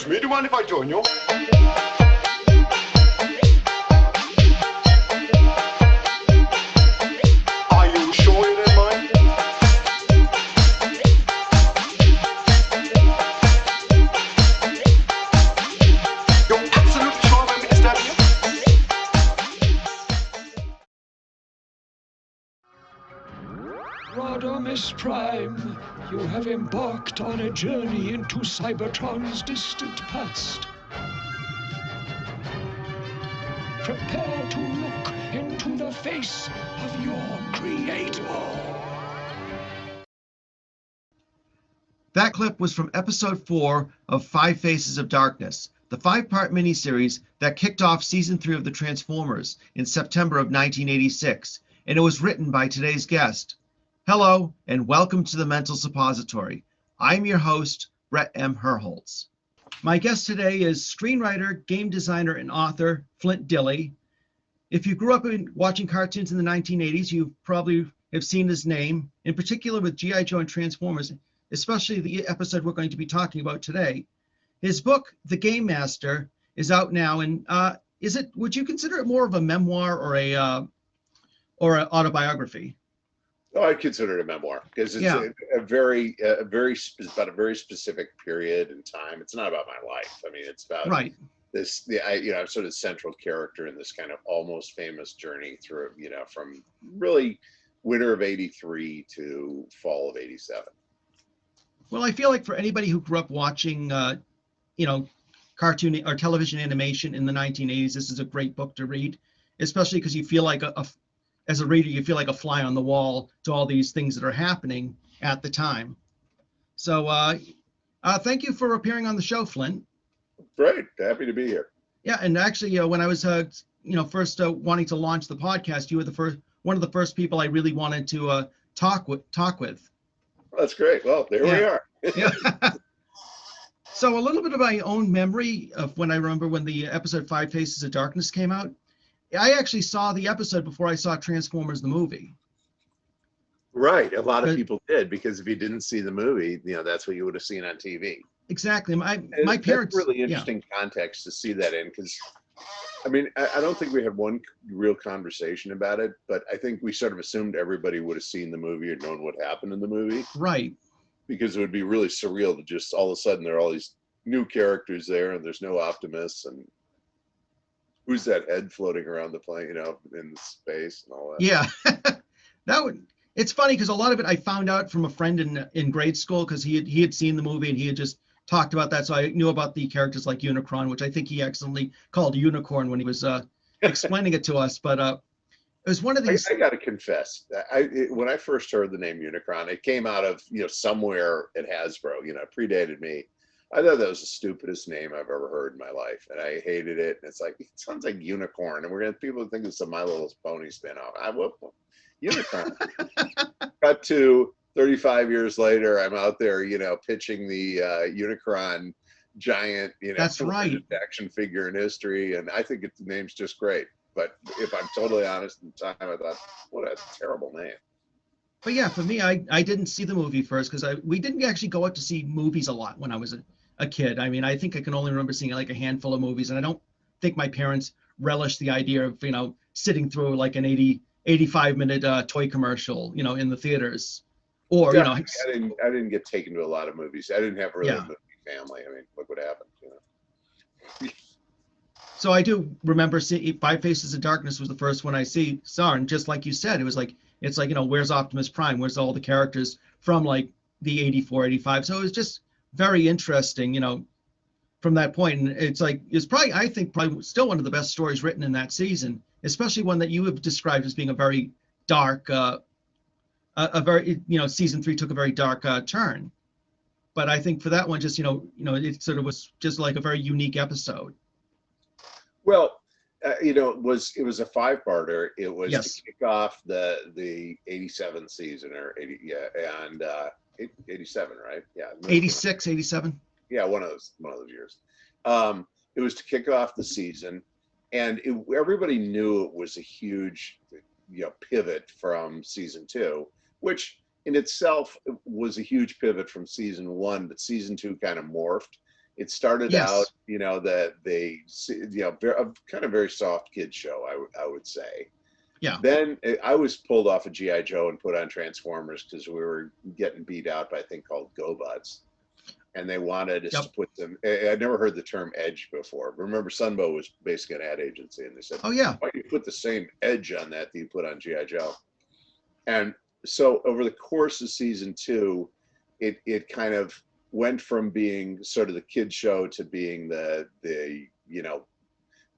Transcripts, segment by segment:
Excuse me, do you mind if I join you? Are you sure you don't mind? You're absolutely sure about me disturbing you? Rodimus Prime, you have embarked on a journey into Cybertron's distant past. Prepare to look into the face of your creator. That clip was from episode 4 of Five Faces of Darkness, the 5-part miniseries that kicked off season 3 of the Transformers in September of 1986, and it was written by today's guest. Hello, and welcome to the Mental Suppository. I'm your host, Brett M. Herholtz. My guest today is screenwriter, game designer, and author Flint Dille. If you grew up watching cartoons in the 1980s, you probably have seen his name, in particular with G.I. Joe and Transformers, especially the episode we're going to be talking about today. His book, The Gamemaster, is out now, and would you consider it more of a memoir or an autobiography? Oh, I'd consider it a memoir because it's about a very specific period in time. It's not about my life. I mean, it's about I'm sort of central character in this kind of almost famous journey through, from really winter of '83 to fall of '87. Well, I feel like for anybody who grew up watching, cartoon or television animation in the 1980s, this is a great book to read, especially because you feel like as a reader, you feel like a fly on the wall to all these things that are happening at the time. So thank you for appearing on the show, Flint. Great. Happy to be here. Yeah. And actually, when I was, first wanting to launch the podcast, you were one of the first people I really wanted to talk with. Well, that's great. Well, there we are. Yeah. So a little bit of my own memory of when I remember when the episode 5 Faces of Darkness came out. I actually saw the episode before I saw Transformers the movie. Right. A lot of people did, because if you didn't see the movie, that's what you would have seen on TV. Exactly. My parents. That's really interesting context to see that in, because, I mean, I don't think we had one real conversation about it, but I think we sort of assumed everybody would have seen the movie or known what happened in the movie. Right. Because it would be really surreal to just all of a sudden there are all these new characters there and there's no Optimus and who's that head floating around the plane, in space and all that. Yeah. It's funny because a lot of it I found out from a friend in grade school, because he had seen the movie and he had just talked about that. So I knew about the characters like Unicron, which I think he accidentally called Unicorn when he was explaining it to us. But it was one of these. I got to confess, when I first heard the name Unicron, it came out of somewhere at Hasbro. Predated me. I thought that was the stupidest name I've ever heard in my life, and I hated it. And it's like, it sounds like unicorn, and we're gonna people think it's a My Little Pony spinoff. Unicorn. Cut to 35 years later, I'm out there, pitching the Unicron giant, that's right, action figure in history, and I think the name's just great. But if I'm totally honest, at the time I thought, what a terrible name. But yeah, for me, I didn't see the movie first because we didn't actually go out to see movies a lot when I was a kid. I mean, I think I can only remember seeing like a handful of movies, and I don't think my parents relished the idea of sitting through like an 85-minute toy commercial, in the theaters. Or yeah, I didn't get taken to a lot of movies. I didn't have really a movie family. I mean, look what happened. So I do remember seeing Five Faces of Darkness was the first one I saw, and just like you said, it's like where's Optimus Prime? Where's all the characters from like the 84, 85? So it was just very interesting, from that point. And it's probably still one of the best stories written in that season, especially one that you have described as being a very dark, season 3 took a very dark turn. But I think for that one, just, it sort of was just like a very unique episode. Well, it was a 5-parter. It was to kick off the 87 season or 80, and 87, right? Yeah. 86, 87. Yeah, one of those years. It was to kick off the season, and everybody knew it was a huge, pivot from season 2, which in itself was a huge pivot from season 1, but season 2 kind of morphed It started Yes. out, that they, kind of very soft kid show, I would say. Yeah. Then I was pulled off of G.I. Joe and put on Transformers because we were getting beat out by a thing called GoBots. And they wanted us to put them, I'd never heard the term edge before. Remember, Sunbow was basically an ad agency, and they said, Oh yeah. why don't you put the same edge on that you put on G.I. Joe? And so over the course of season 2, it kind of went from being sort of the kid show to being the a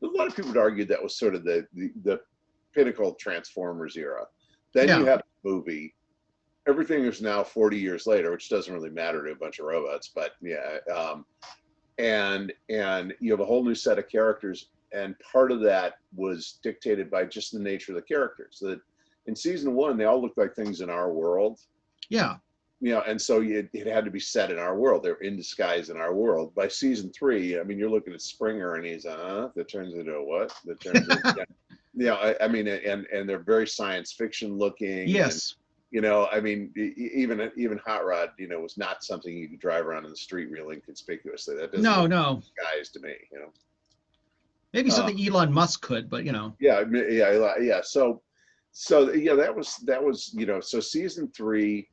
lot of people would argue that was sort of the pinnacle Transformers era. Then you have the movie. Everything is now 40 years later, which doesn't really matter to a bunch of robots, but and you have a whole new set of characters, and part of that was dictated by just the nature of the characters. That in season 1, they all looked like things in our world. Yeah. And so it had to be set in our world. They're in disguise in our world. By season 3, I mean, you're looking at Springer, and he's that turns into a what? That turns into I mean, and they're very science fiction looking. Yes. And, I mean, even Hot Rod, was not something you could drive around in the street real inconspicuously. That doesn't look disguised to me. Maybe something Elon Musk could, but Yeah. So that was so season 3.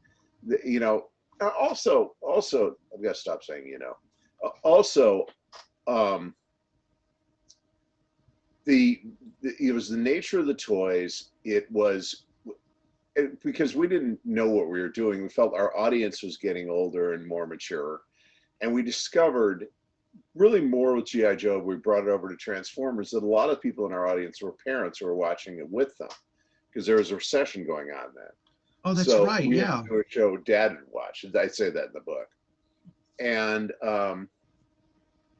Also I've got to stop saying also it was the nature of the toys. It was because we didn't know what we were doing. We felt our audience was getting older and more mature, and we discovered really more with G.I. Joe. We brought it over to Transformers, that a lot of people in our audience were parents who were watching it with them because there was a recession going on then. Oh, that's right. We Yeah. had to do a show Dad would watch. I say that in the book. And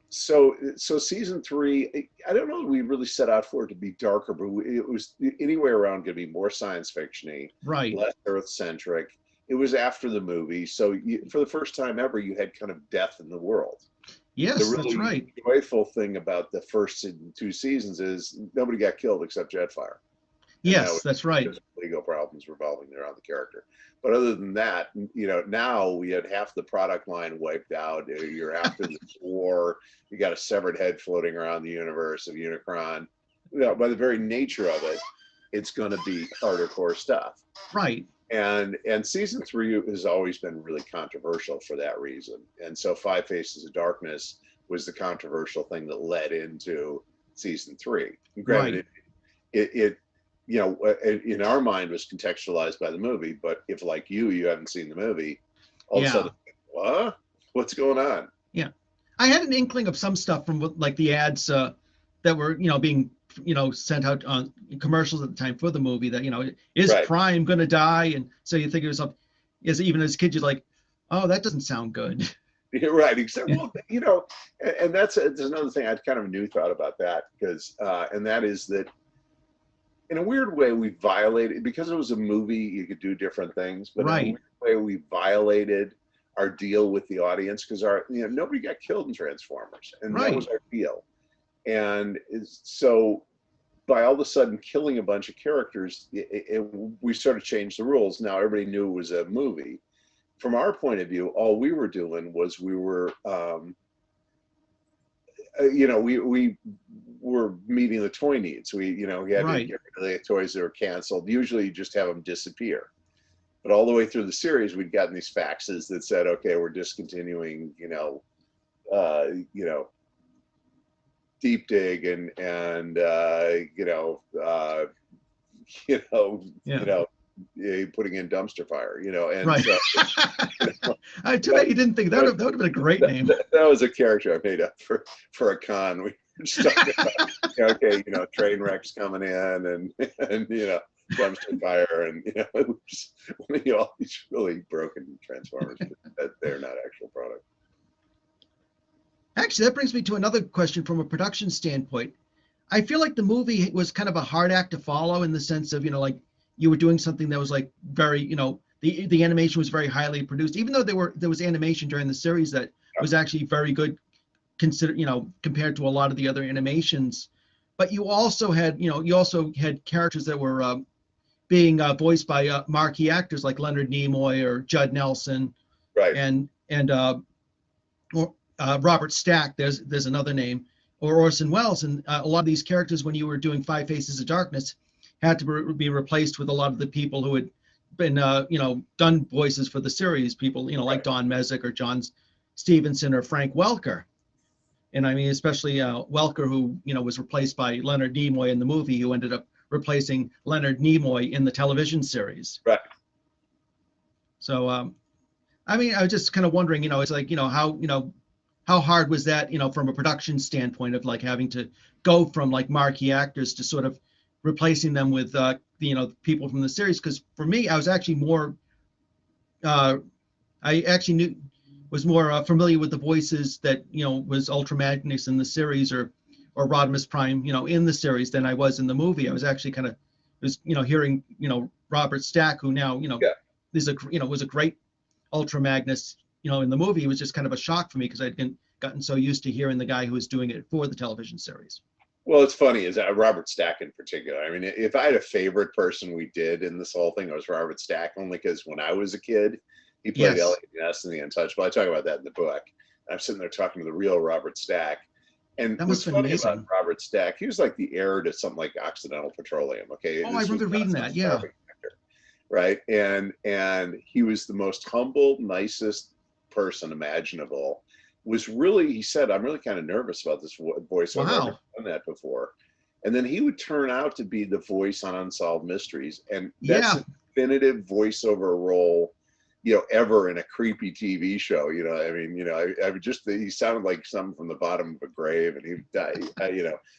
so season 3, I don't know that we really set out for it to be darker, but it was anywhere around going to be more science fiction-y, Right. less Earth-centric. It was after the movie, so for the first time ever, you had kind of death in the world. Yes, The really that's right. joyful thing about the first 2 seasons is nobody got killed except Jetfire. Yes, that's right. Legal problems revolving around the character. But other than that, now we had half the product line wiped out. You're after this war. You got a severed head floating around the universe of Unicron. By the very nature of it, it's going to be harder core stuff. Right. And season 3 has always been really controversial for that reason. And so 5 Faces of Darkness was the controversial thing that led into season 3. And granted, it in our mind was contextualized by the movie, but if like you haven't seen the movie, all of a sudden, what's going on? Yeah. I had an inkling of some stuff from like the ads that were, being, sent out on commercials at the time for the movie that, is Prime going to die? And so you think it was even as a kid, you're like, oh, that doesn't sound good. You're right. Except, and that's another thing I kind of a new thought about that because, and that is that, in a weird way, we violated, because it was a movie, you could do different things, but in a weird way, we violated our deal with the audience because nobody got killed in Transformers, and that was our deal. And so by all of a sudden killing a bunch of characters, we sort of changed the rules. Now everybody knew it was a movie. From our point of view, all we were doing was we were we were meeting the toy needs. We had to get rid of the toys that were canceled. Usually you just have them disappear. But all the way through the series, we'd gotten these faxes that said, okay, we're discontinuing, Deep Dig and putting in Dumpster Fire, and so, too bad you didn't think that would have been a great name. That was a character I made up for a con. We were just talking about, train wrecks coming in and Dumpster Fire and all these really broken Transformers that they're not actual product. Actually, that brings me to another question from a production standpoint. I feel like the movie was kind of a hard act to follow in the sense of, like you were doing something that was like very, the animation was very highly produced, even though there was animation during the series that was actually very good compared to a lot of the other animations. But you also had characters that were being voiced by marquee actors like Leonard Nimoy or Judd Nelson. Right. And Robert Stack, there's another name, or Orson Welles, and a lot of these characters, when you were doing Five Faces of Darkness, had to be replaced with a lot of the people who had been, done voices for the series. People, like Don Messick or John Stevenson or Frank Welker. And I mean, especially Welker, who, was replaced by Leonard Nimoy in the movie, who ended up replacing Leonard Nimoy in the television series. Right. So, I mean, I was just kind of wondering, it's like, how hard was that, from a production standpoint of like having to go from like marquee actors to sort of replacing them with, people from the series? Because for me, I was actually more, was more familiar with the voices that, was Ultra Magnus in the series or Rodimus Prime, in the series than I was in the movie. I was actually kind of, hearing, Robert Stack, who now, is was a great Ultra Magnus, in the movie. It was just kind of a shock for me because I'd gotten so used to hearing the guy who was doing it for the television series. Well, it's funny is Robert Stack in particular. I mean, if I had a favorite person we did in this whole thing, it was Robert Stack, only because when I was a kid, he played Elliot Ness in The Untouchable. I talk about that in the book. And I'm sitting there talking to the real Robert Stack. And that what's funny amazing about Robert Stack, he was like the heir to something like Occidental Petroleum. Okay. Oh, I remember reading that. Yeah. Actor, right. And he was the most humble, nicest person imaginable. Was really, he said, I'm really kind of nervous about this voiceover. I've never done that before. And then he would turn out to be the voice on Unsolved Mysteries. And that's a definitive voiceover role, ever in a creepy TV show. I mean, I would just, he sounded like something from the bottom of a grave, and he died.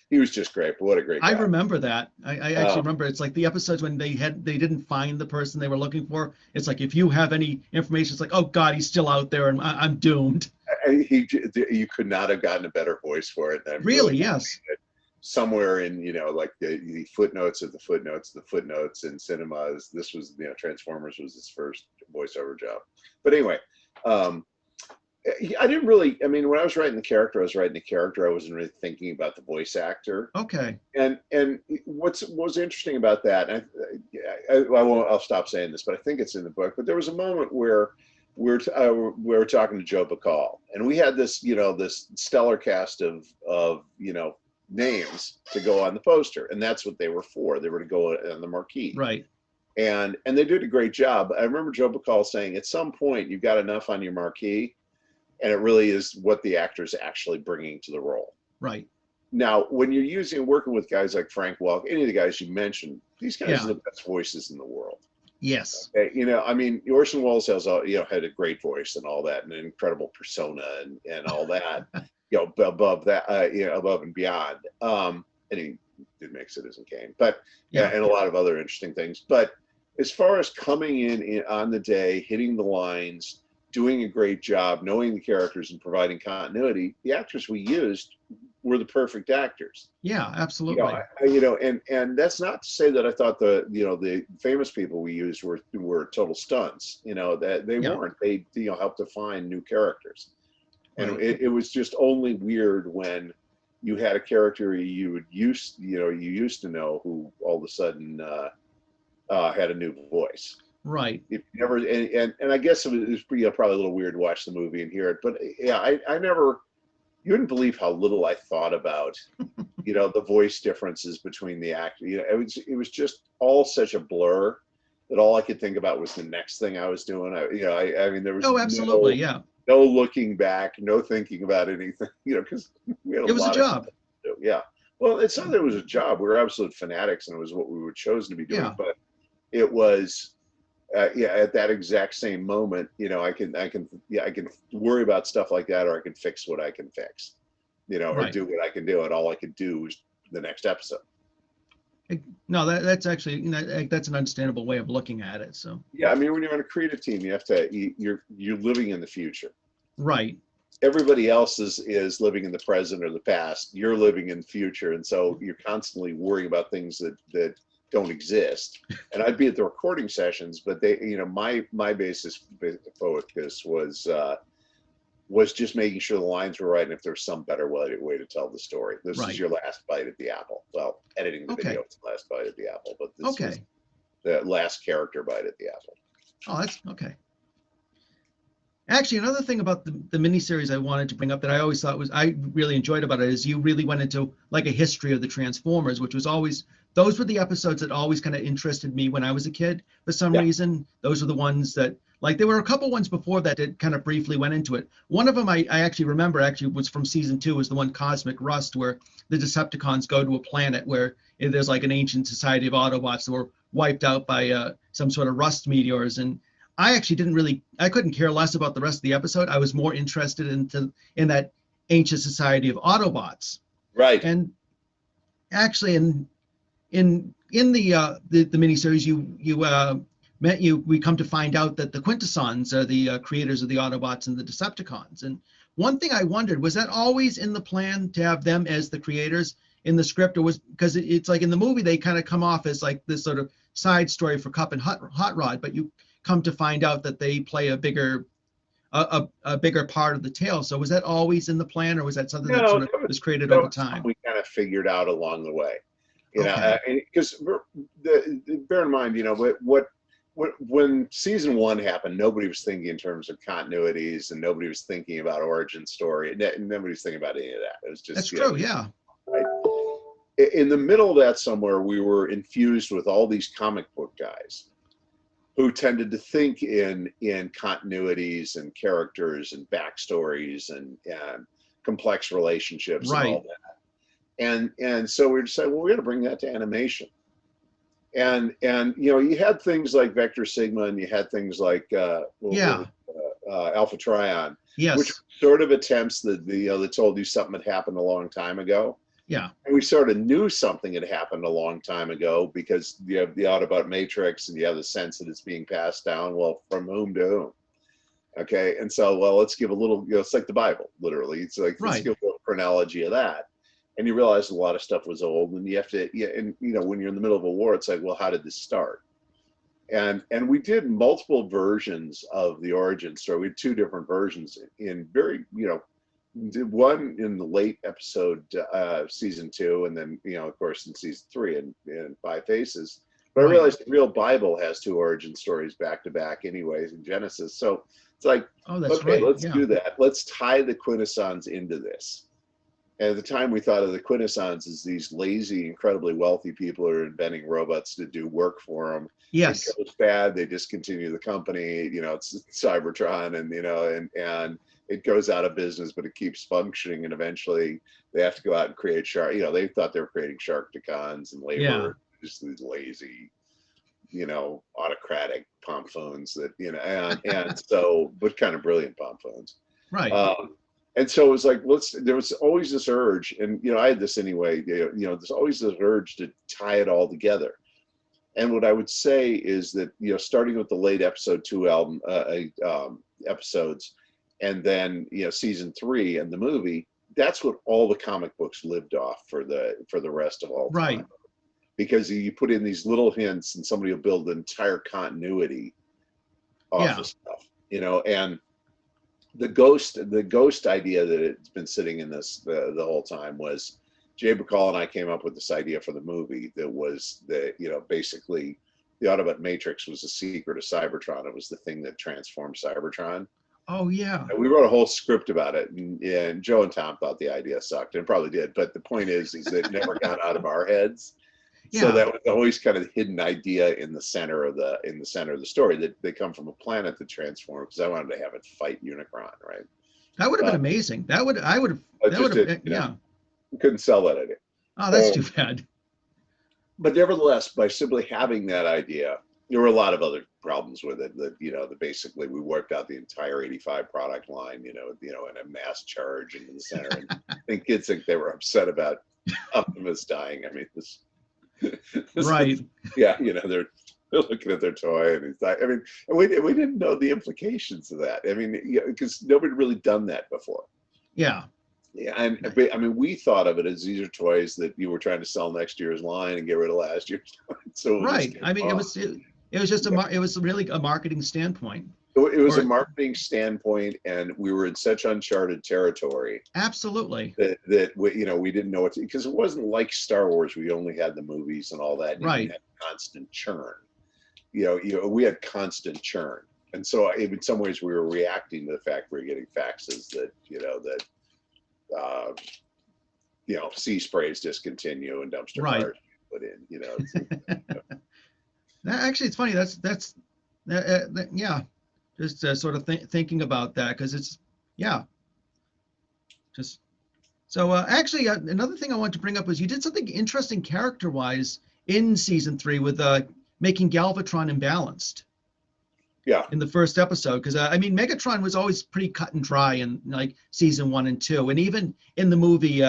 He was just great. But what a great guy. I remember that. I actually remember. It's like the episodes when they didn't find the person they were looking for. It's like, if you have any information, it's like, oh God, he's still out there and I'm doomed. You could not have gotten a better voice for it. Really, yes. Somewhere in, like the footnotes of the footnotes in cinemas, this was, Transformers was his first voiceover job. But anyway, I didn't really, I mean, when I was writing the character, I wasn't really thinking about the voice actor. Okay. And what was interesting about that, I'll stop saying this, but I think it's in the book, but there was a moment where we were talking to Joe Bacall, and we had this, this stellar cast of names to go on the poster, and that's what they were for. They were to go on the marquee. Right. And they did a great job. I remember Joe Bacall saying, at some point, you've got enough on your marquee, and it really is what the actor's actually bringing to the role. Right. Now, when you're working with guys like Frank Welk, any of the guys you mentioned, these guys are the best voices in the world. Yes. Okay? I mean, Orson Welles has, had a great voice and all that, and an incredible persona and all that, above that, above and beyond. And he did make Citizen Kane, but and a lot of other interesting things. But as far as coming in on the day, hitting the lines, doing a great job, knowing the characters and providing continuity, the actors we used were the perfect actors. Yeah, absolutely. And that's not to say that I thought the famous people we used were total stunts. That they weren't. They helped define new characters, and it was just only weird when you had a character you used to know who all of a sudden had a new voice. Right. If you never, and I guess it was probably a little weird to watch the movie and hear it, but I never. You wouldn't believe how little I thought about, the voice differences between the actors. It was just all such a blur that all I could think about was the next thing I was doing. I mean, there was absolutely, no looking back, no thinking about anything, because we had it was a job. To do. Yeah. Well, it's not that it was a job. We were absolute fanatics, and it was what we were chosen to be doing. But it was. At that exact same moment, I can worry about stuff like that, or I can fix what I can fix, or do what I can do, and all I could do was the next episode. No, that's actually that's an understandable way of looking at it. So I mean, when you're on a creative team, you have to you're living in the future. Right. Everybody else is living in the present or the past. You're living in the future, and so you're constantly worrying about things that don't exist. And I'd be at the recording sessions, but they, my basis focus was just making sure the lines were right, and if there's some better way to tell the story. This is your last bite at the apple. Well, editing the video is the last bite at the apple, but this is the last character bite at the apple. Oh, that's okay. Actually, another thing about the miniseries I wanted to bring up that I always thought I really enjoyed about it is you really went into like a history of the Transformers, which was always, those were the episodes that always kind of interested me when I was a kid. For some Yeah. reason, those were the ones that, like, there were a couple ones before that that kind of briefly went into it. One of them I actually remember actually was from season 2, was the one Cosmic Rust, where the Decepticons go to a planet where there's like an ancient society of Autobots that were wiped out by some sort of rust meteors. And I actually I couldn't care less about the rest of the episode. I was more interested in that ancient society of Autobots. Right. And actually, in the miniseries, we come to find out that the Quintessons are the creators of the Autobots and the Decepticons. And one thing I wondered, was that always in the plan to have them as the creators in the script, or was, because it's like in the movie they kind of come off as like this sort of side story for Cup and Hot Rod, but you come to find out that they play a bigger part of the tale. So was that always in the plan, or was that something that sort of was created over time? We kind of figured out along the way, you know, Okay. because bear in mind, you know, when season 1 happened, nobody was thinking in terms of continuities, and nobody was thinking about origin story, and nobody was thinking about any of that. It was just, That's true, yeah. Right. In the middle of that somewhere, we were infused with all these comic book guys who tended to think in continuities and characters and backstories and complex relationships, Right. and all that. And so we decided, well, we're going to bring that to animation. And you know, you had things like Vector Sigma, and you had things like Alpha Trion, Yes. which sort of attempts that that told you something had happened a long time ago. Yeah. And we sort of knew something had happened a long time ago, because you have the Autobot matrix and you have the sense that it's being passed down. Well, from whom to whom? Okay. And so, well, let's give a little, it's like the Bible, literally. It's like, let's give a little chronology of that. And you realize a lot of stuff was old, and you have to, and you know, when you're in the middle of a war, it's like, well, how did this start? And we did multiple versions of the origin story. We had 2 different versions in very, did one in the late episode, season 2, and then, of course, in season 3 in 5 Faces. But I realized the real Bible has 2 origin stories back to back anyways in Genesis. So it's like, okay, let's do that. Let's tie the Quintessons into this. And at the time, we thought of the Quintessons as these lazy, incredibly wealthy people who are inventing robots to do work for them. Yes. It goes bad, they discontinue the company. It's Cybertron, and it goes out of business, but it keeps functioning. And eventually, they have to go out and create shark. They thought they were creating Sharkticons and labor, just these lazy, autocratic pompoons that and so, but kind of brilliant pompoons. Right. And so it was like, there was always this urge, and I had this anyway, there's always this urge to tie it all together. And what I would say is that, starting with the late episode 2 episodes, and then, season 3 and the movie, that's what all the comic books lived off for the rest of all time. Right. Because you put in these little hints, and somebody will build an entire continuity off of stuff, and the ghost idea that it's been sitting in this the whole time was Jay Bacall and I came up with this idea for the movie that was basically the Autobot Matrix was the secret of Cybertron. It was the thing that transformed Cybertron. Oh yeah. And we wrote a whole script about it, and Joe and Tom thought the idea sucked, and probably did. But the point is that it never got out of our heads. Yeah. So that was always kind of the hidden idea in the center of the story, that they come from a planet that transforms. Because I wanted to have it fight Unicron, right? That would have been amazing. We couldn't sell that idea. Oh, that's too bad. But nevertheless, by simply having that idea, there were a lot of other problems with it. That basically we worked out the entire 85 product line, in a mass charge into the center. And I think kids think they were upset about Optimus dying. I mean, this right. They're looking at their toy, and it's like, and we didn't know the implications of that. I mean, because nobody really done that before. Yeah. Yeah, and I mean, we thought of it as these are toys that you were trying to sell next year's line and get rid of last year's line. So right. I mean, it was just it was really a marketing standpoint. It was a marketing standpoint, and we were in such uncharted territory. Absolutely. That we didn't know because it wasn't like Star Wars. We only had the movies and all that. And right. We had constant churn. We had constant churn. And so in some ways we were reacting to the fact we were getting faxes that, sea sprays discontinue and dumpster Right. fires put in, Actually, it's funny. Yeah. Just sort of thinking about that, because it's, yeah. Just so actually, another thing I wanted to bring up was you did something interesting character-wise in season 3 with making Galvatron imbalanced. Yeah. In the first episode, because I mean, Megatron was always pretty cut and dry in like season 1 and 2, and even in the movie,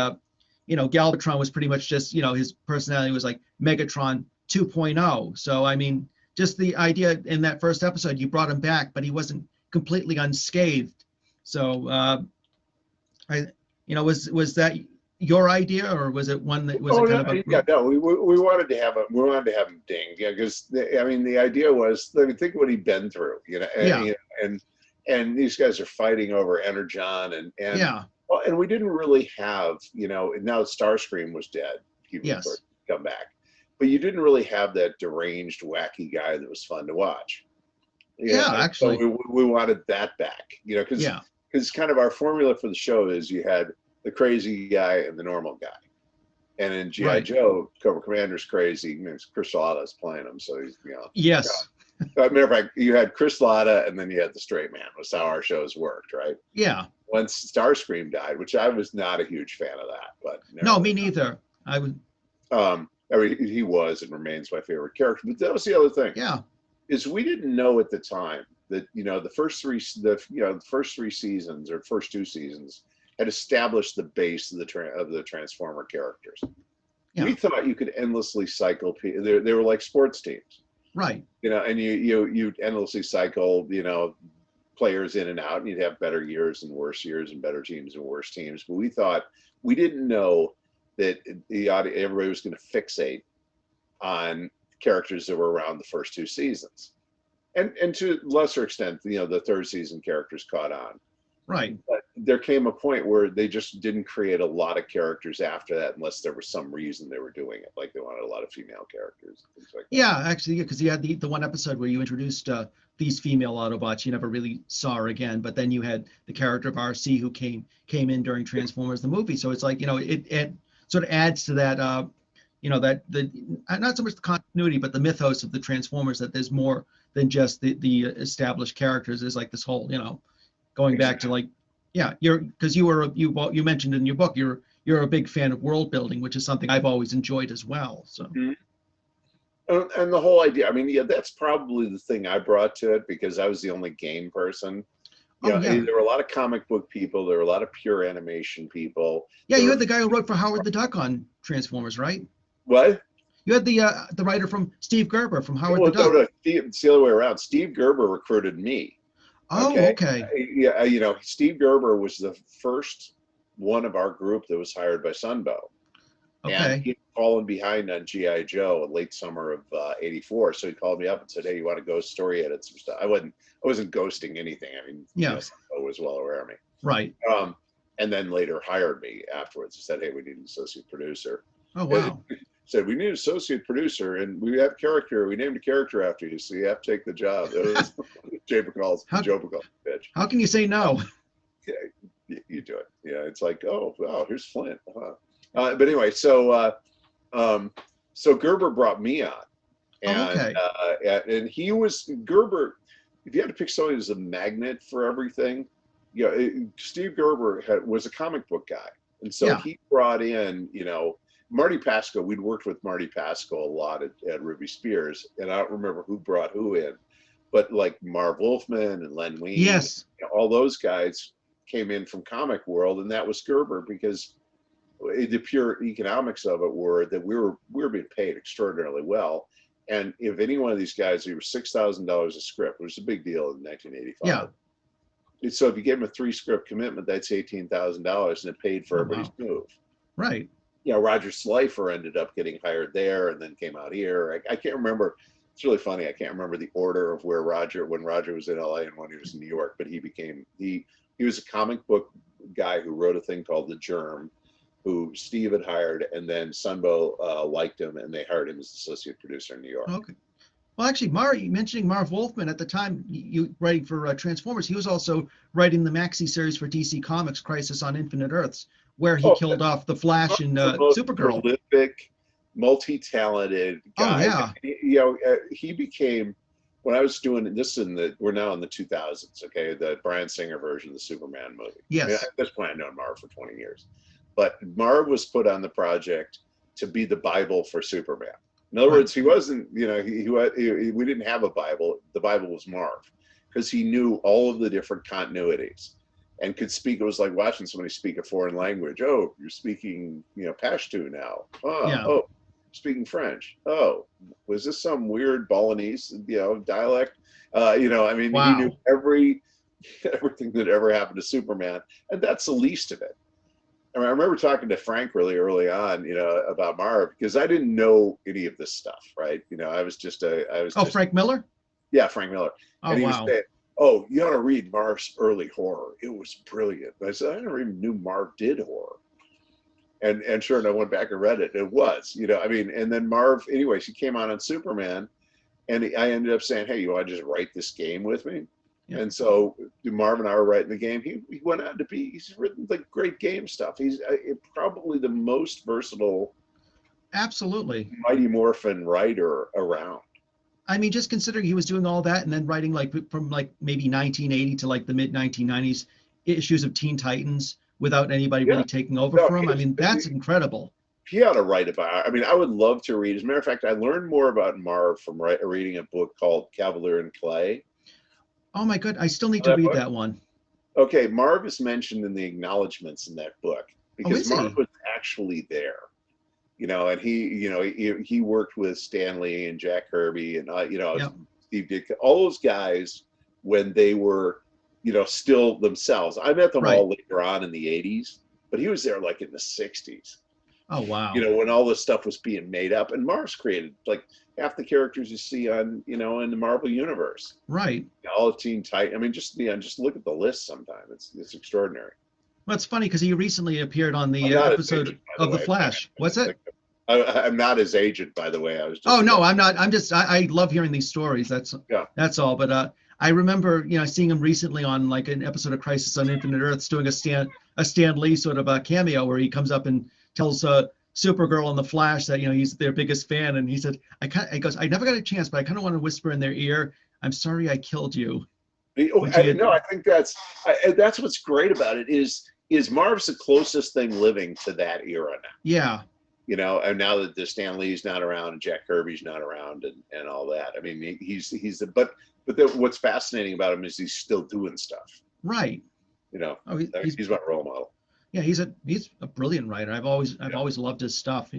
Galvatron was pretty much just, his personality was like Megatron 2.0. So I mean, just the idea in that first episode, you brought him back, but he wasn't completely unscathed. So was that your idea, or was it one that was Oh, kind of a yeah, no, we wanted to have him dinged, because the idea was, let me think what he'd been through, and these guys are fighting over Energon, and yeah, well, and we didn't really have, now Starscream was dead, he was yes, come back, but you didn't really have that deranged, wacky guy that was fun to watch. Actually, so we wanted that back, because kind of our formula for the show is you had the crazy guy and the normal guy. And in G.I. Right. Joe, Cobra Commander's crazy. Chris Latta's playing him, so he's, yes. Matter of fact, you had Chris Latta, and then you had the straight man. Was how our shows worked, right? Yeah. Once Starscream died, which I was not a huge fan of that, but no, me neither. I would. I mean, he was and remains my favorite character. But that was the other thing. Yeah. Is we didn't know at the time that the first three seasons, or first 2 seasons, had established the base of the Transformer characters. Yeah. We thought you could endlessly cycle. They were like sports teams, right? And you'd endlessly cycle, players in and out, and you'd have better years and worse years, and better teams and worse teams. But we didn't know that everybody was going to fixate on characters that were around the first 2 seasons, and to a lesser extent, the third season characters caught on. Right. But there came a point where they just didn't create a lot of characters after that, unless there was some reason they were doing it, like they wanted a lot of female characters. Things like that. Yeah, actually, because you had the one episode where you introduced these female Autobots you never really saw again, but then you had the character of RC who came in during Transformers the movie. So it's like, it sort of adds to that, that not so much the continuity, but the mythos of the Transformers, that there's more than just the established characters. There's like this whole, going back to like, yeah, because you mentioned in your book you're a big fan of world building, which is something I've always enjoyed as well. So. Mm-hmm. And the whole idea, I mean, yeah, that's probably the thing I brought to it, because I was the only game person. There were a lot of comic book people. There were a lot of pure animation people. Yeah, you had the guy who wrote for Howard the Duck on Transformers, right? What? You had the writer from Steve Gerber from Howard the Duck. No, it's the other way around. Steve Gerber recruited me. Oh, okay. Yeah, Steve Gerber was the first one of our group that was hired by Sunbow. Okay. And he'd fallen behind on G.I. Joe in late summer of '84. So he called me up and said, "Hey, you want to go story edit some stuff?" I wasn't ghosting anything. I mean, yeah, Sunbow was well aware of me. Right. And then later hired me afterwards. He said, "Hey, we need an associate producer." Oh, wow. Said, "We need an associate producer, and we have character. We named a character after you, so you have to take the job." It was Joe Bacall's pitch. How can you say no? Yeah, you do it. Yeah, it's like, oh, wow, here's Flint. But anyway, so Gerber brought me on, and and he was Gerber. If you had to pick somebody who's a magnet for everything, Steve Gerber was a comic book guy, and so he brought in, Marty Pasco. We'd worked with Marty Pasco a lot at Ruby Spears, and I don't remember who brought who in, but like Marv Wolfman and Len Wein, yes, all those guys came in from comic world, and that was Gerber, because the pure economics of it were that we were being paid extraordinarily well, and if any one of these guys, it was $6,000 a script, which was a big deal in 1985. Yeah. And so if you gave him a 3-script commitment, that's $18,000, and it paid for everybody's move. Right. Roger Slifer ended up getting hired there and then came out here. I can't remember. It's really funny. I can't remember the order of when Roger was in LA and when he was in New York, but he was a comic book guy who wrote a thing called The Germ, who Steve had hired, and then Sunbow liked him, and they hired him as associate producer in New York. Okay. Well, actually, mentioning Marv Wolfman at the time, you writing for Transformers, he was also writing the maxi series for DC Comics, Crisis on Infinite Earths, where he killed off the Flash and the most Supergirl. prolific, multi-talented Oh guy. yeah, He became, when I was doing this we're now in the 2000s, okay, the Bryan Singer version of the Superman movie. yes. I mean, at this point, I've known Marv for 20 years, but Marv was put on the project to be the Bible for Superman. In other words, he wasn't, we didn't have a Bible. The Bible was Marv, because he knew all of the different continuities and could speak. It was like watching somebody speak a foreign language. Oh, you're speaking, Pashto now. Oh, speaking French. Oh, was this some weird Balinese, dialect? He knew everything that ever happened to Superman, and that's the least of it. I remember talking to Frank really early on, about Marv, because I didn't know any of this stuff, right? I was just Frank Miller? Yeah, Frank Miller. Oh, and he wow. was saying, oh, you ought to read Marv's early horror. It was brilliant. And I said, I never even knew Marv did horror. And sure enough, I went back and read it. It was, and then Marv, anyway, she came on Superman, and I ended up saying, hey, you want to just write this game with me? Yeah. And so Marv and I were writing the game. He went on to he's written like great game stuff. He's probably the most versatile, absolutely, Mighty Morphin writer around. I mean, just considering he was doing all that and then writing from maybe 1980 to the mid 1990s issues of Teen Titans without anybody really taking over for him. I mean, that's incredible. He ought to write about. I mean, I would love to read. As a matter of fact, I learned more about Marv from reading a book called Cavalier and Clay. Oh my God, I still need to read that one. Okay, Marv is mentioned in the acknowledgments in that book because Marv was actually there, and he worked with Stan Lee and Jack Kirby and Steve Ditko, all those guys when they were, still themselves. I met them all later on in the 80s, but he was there like in the 60s. Oh wow! When all this stuff was being made up, and Marv's created like half the characters you see on, in the Marvel universe. Right. All of Teen Titans. I mean, just look at the list. Sometimes it's extraordinary. Well, it's funny because he recently appeared on the episode of The Flash. What's it? I'm not his agent, by the way. I was. Just I'm not. I'm just. I love hearing these stories. That's all. But I remember, seeing him recently on like an episode of Crisis on Infinite Earths, doing a Stan Lee sort of a cameo where he comes up and tells Supergirl and the Flash that he's their biggest fan, and he said, he goes, I never got a chance, but I kind of want to whisper in their ear, I'm sorry I killed you. I think that's what's great about it is Marv's the closest thing living to that era now. Yeah. And now that the Stan Lee's not around and Jack Kirby's not around and all that. I mean, what's fascinating about him is he's still doing stuff. Right. He's my role model. Yeah, he's a brilliant writer. I've always loved his stuff.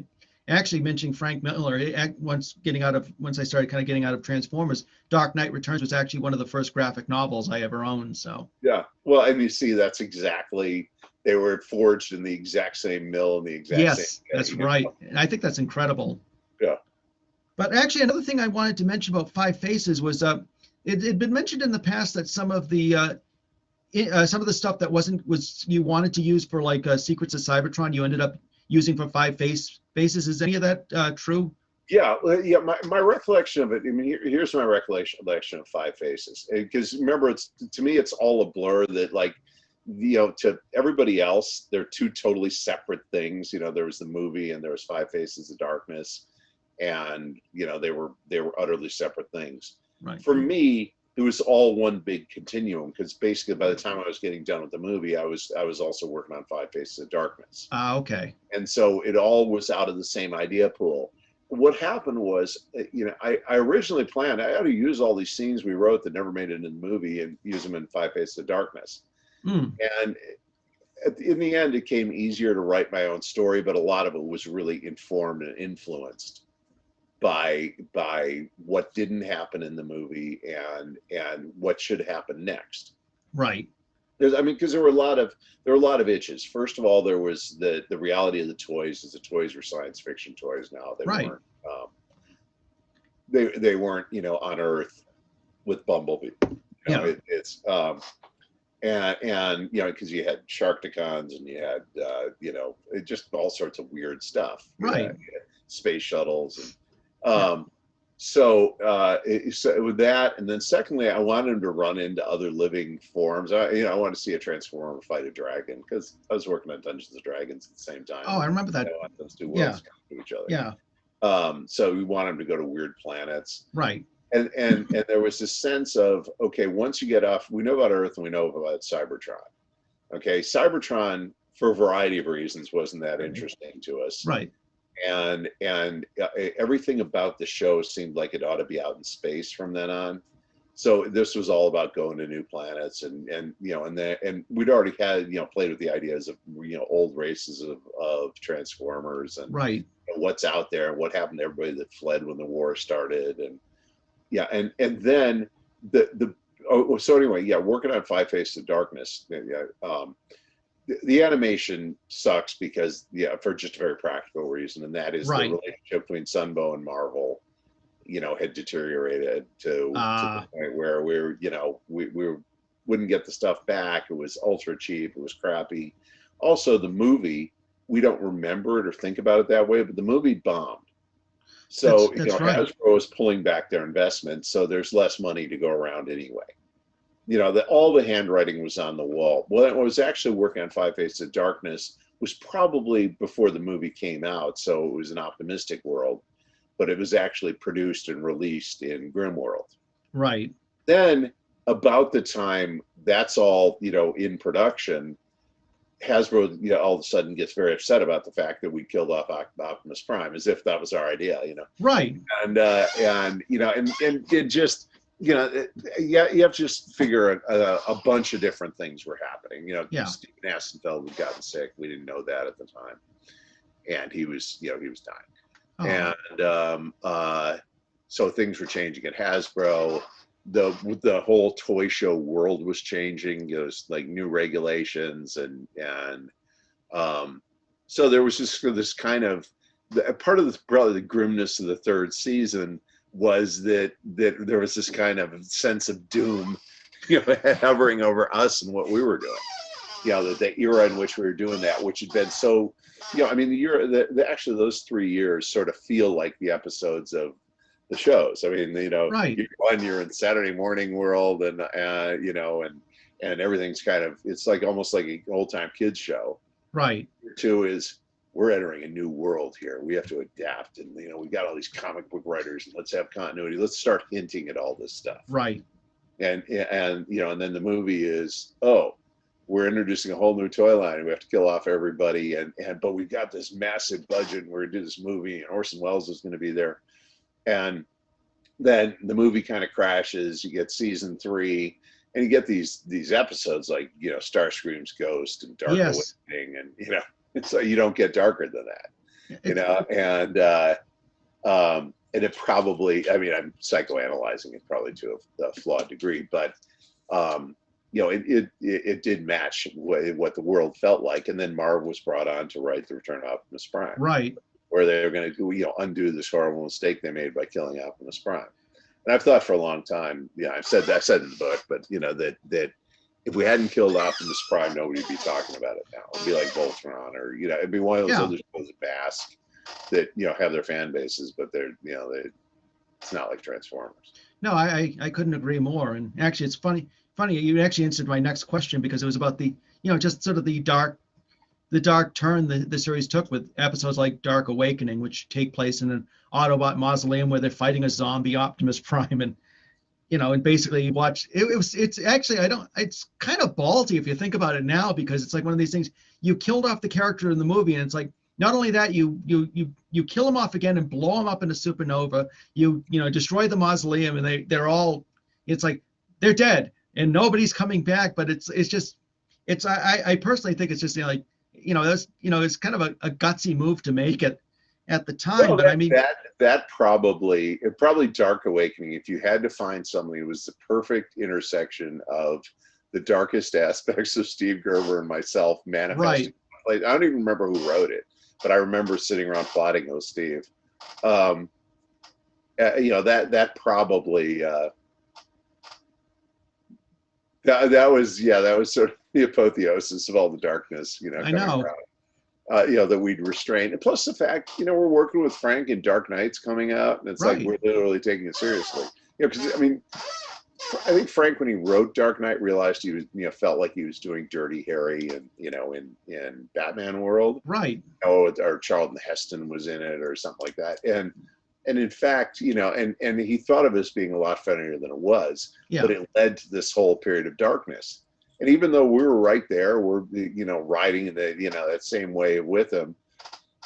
Actually, mentioning Frank Miller, once I started kind of getting out of Transformers, Dark Knight Returns was actually one of the first graphic novels I ever owned. So yeah, well, and you see, that's exactly, they were forged in the exact same mill in the exact same. Yes, that's right, and I think that's incredible. Yeah. But actually, another thing I wanted to mention about Five Faces was it had been mentioned in the past that some of the stuff that you wanted to use for like Secrets of Cybertron, you ended up using for Five Faces. Is any of that true? Yeah. My recollection of it. I mean, here's my recollection of Five Faces. Because remember, to me, it's all a blur. That like, to everybody else, they're two totally separate things. There was the movie and there was Five Faces of Darkness, and they were utterly separate things. Right. For me, it was all one big continuum, because basically by the time I was getting done with the movie, I was also working on Five Faces of Darkness. Okay. And so it all was out of the same idea pool. What happened was, I originally planned, I ought to use all these scenes we wrote that never made it in the movie and use them in Five Faces of Darkness. And in the end, it came easier to write my own story, but a lot of it was really informed and influenced by what didn't happen in the movie and what should happen next. Right. Because there were a lot of itches. First of all, there was the reality of the toys, as the toys were science fiction toys now. They weren't. They weren't, on Earth with Bumblebee. It's and because you had Sharkticons and you had just all sorts of weird stuff. Right. You had space shuttles and So, so with that, and then secondly, I wanted him to run into other living forms. I want to see a transformer fight a dragon because I was working on Dungeons and Dragons at the same time. Oh, I remember that. I want those two Yeah. worlds come to each other. Yeah. So we want him to go to weird planets. Right. And there was this sense of, okay, once you get off, we know about Earth and we know about Cybertron. Okay, Cybertron, for a variety of reasons, wasn't that interesting to us. Right. And everything about the show seemed like it ought to be out in space from then on. So this was all about going to new planets, and we'd already had played with the ideas of old races of Transformers and right. What's out there and what happened to everybody that fled when the war started, and then so anyway, working on Five Faces of Darkness. The animation sucks because for just a very practical reason, and that is the relationship between Sunbow and Marvel had deteriorated to the point where we wouldn't get the stuff back. It was ultra cheap, it was crappy. Also, the movie, we don't remember it or think about it that way, but the movie bombed. So that's right. Hasbro is pulling back their investment, so there's less money to go around anyway. All the handwriting was on the wall. Well, I was actually working on Five Faces of Darkness was probably before the movie came out, so it was an optimistic world, but it was actually produced and released in Grimworld. Right. Then, about the time that's all in production, Hasbro all of a sudden gets very upset about the fact that we killed off Optimus Prime, as if that was our idea, Right. And it just. You have to just figure a bunch of different things were happening. Stephen Assenfeld had gotten sick. We didn't know that at the time, and he was dying. Oh. And so things were changing at Hasbro. The whole toy show world was changing. It was like new regulations, and so there was this kind of part of probably the grimness of the third season. Was that there was this kind of sense of doom, hovering over us and what we were doing. The era in which we were doing that, which had been so, actually those 3 years sort of feel like the episodes of the shows. I mean, right. You're in Saturday morning world, and and everything's kind of, it's like almost like an old time kids show. Right. Two is, we're entering a new world here. We have to adapt, and we got all these comic book writers, and let's have continuity. Let's start hinting at all this stuff. Right. And then the movie is, we're introducing a whole new toy line, and we have to kill off everybody, but we've got this massive budget, and we're gonna do this movie, and Orson Welles is going to be there, and then the movie kind of crashes. You get season 3, and you get these episodes like Starscream's Ghost and Dark Awakening, and so you don't get darker than that, and it probably, I mean, I'm psychoanalyzing it probably to a flawed degree, but it did match what the world felt like. And then Marv was brought on to write The Return of Optimus Prime, right, where they were going to undo this horrible mistake they made by killing Optimus Prime. And I've thought for a long time, I said in the book, but that if we hadn't killed Optimus Prime, nobody would be talking about it now. It'd be like Voltron, or it'd be one of those other shows at Bask that have their fan bases, but they're it's not like Transformers. No, I couldn't agree more. And actually, it's funny you actually answered my next question, because it was about the just sort of the dark turn the series took with episodes like Dark Awakening, which take place in an Autobot mausoleum where they're fighting a zombie Optimus Prime, and and basically you watch it's kind of ballsy if you think about it now, because it's like one of these things, you killed off the character in the movie, and it's like, not only that, you kill him off again and blow him up in a supernova, you destroy the mausoleum, and they're all, it's like they're dead and nobody's coming back. But I personally think it's just it's kind of a gutsy move to make it at the time. Well, but I mean, that probably Dark Awakening, if you had to find something, it was the perfect intersection of the darkest aspects of Steve Gerber and myself manifesting. Right. I don't even remember who wrote it, but I remember sitting around plotting it with Steve. That probably that was sort of the apotheosis of all the darkness, I know. that we'd restrain. And plus the fact, we're working with Frank and Dark Knight's coming out, and it's like Right. we're literally taking it seriously. Because I mean, I think Frank, when he wrote Dark Knight, realized he was, felt like he was doing Dirty Harry, and in Batman world, Right. or Charlton Heston was in it, or something like that. And in fact, and he thought of it as being a lot funnier than it was, Yeah. but it led to this whole period of darkness. And even though we were right there, we're riding in the that same wave with him.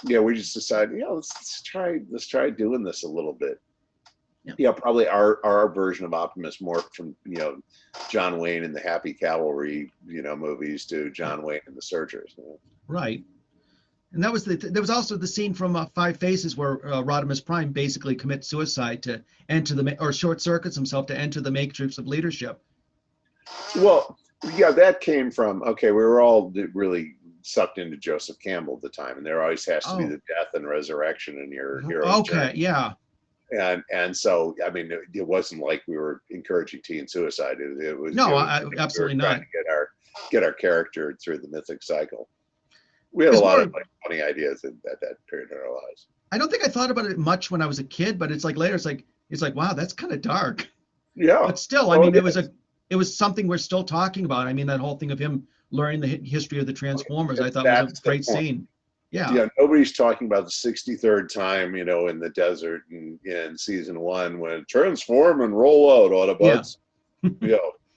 We just decided, let's try doing this a little bit. Yeah. Probably our version of Optimus morphed from John Wayne and the Happy Cavalry movies to John Wayne and the Searchers. Right. And that was there was also the scene from Five Faces where Rodimus Prime basically commits suicide to enter or short circuits himself to enter the matrix of leadership. Well, yeah, that came from, we were all really sucked into Joseph Campbell at the time, and there always has to be the death and resurrection in your hero's journey. Yeah. And so, I mean, it wasn't like we were encouraging teen suicide. It was absolutely not. Trying to get our character through the mythic cycle. We had a lot of funny ideas at that period in our lives. I don't think I thought about it much when I was a kid, but it's like later, it's like, wow, that's kind of dark. Yeah. But still, I mean, it was something we're still talking about. I mean, that whole thing of him learning the history of the Transformers, I thought was a great scene. Yeah. Nobody's talking about the 63rd time, in the desert in season 1 when transform and roll out Autobots,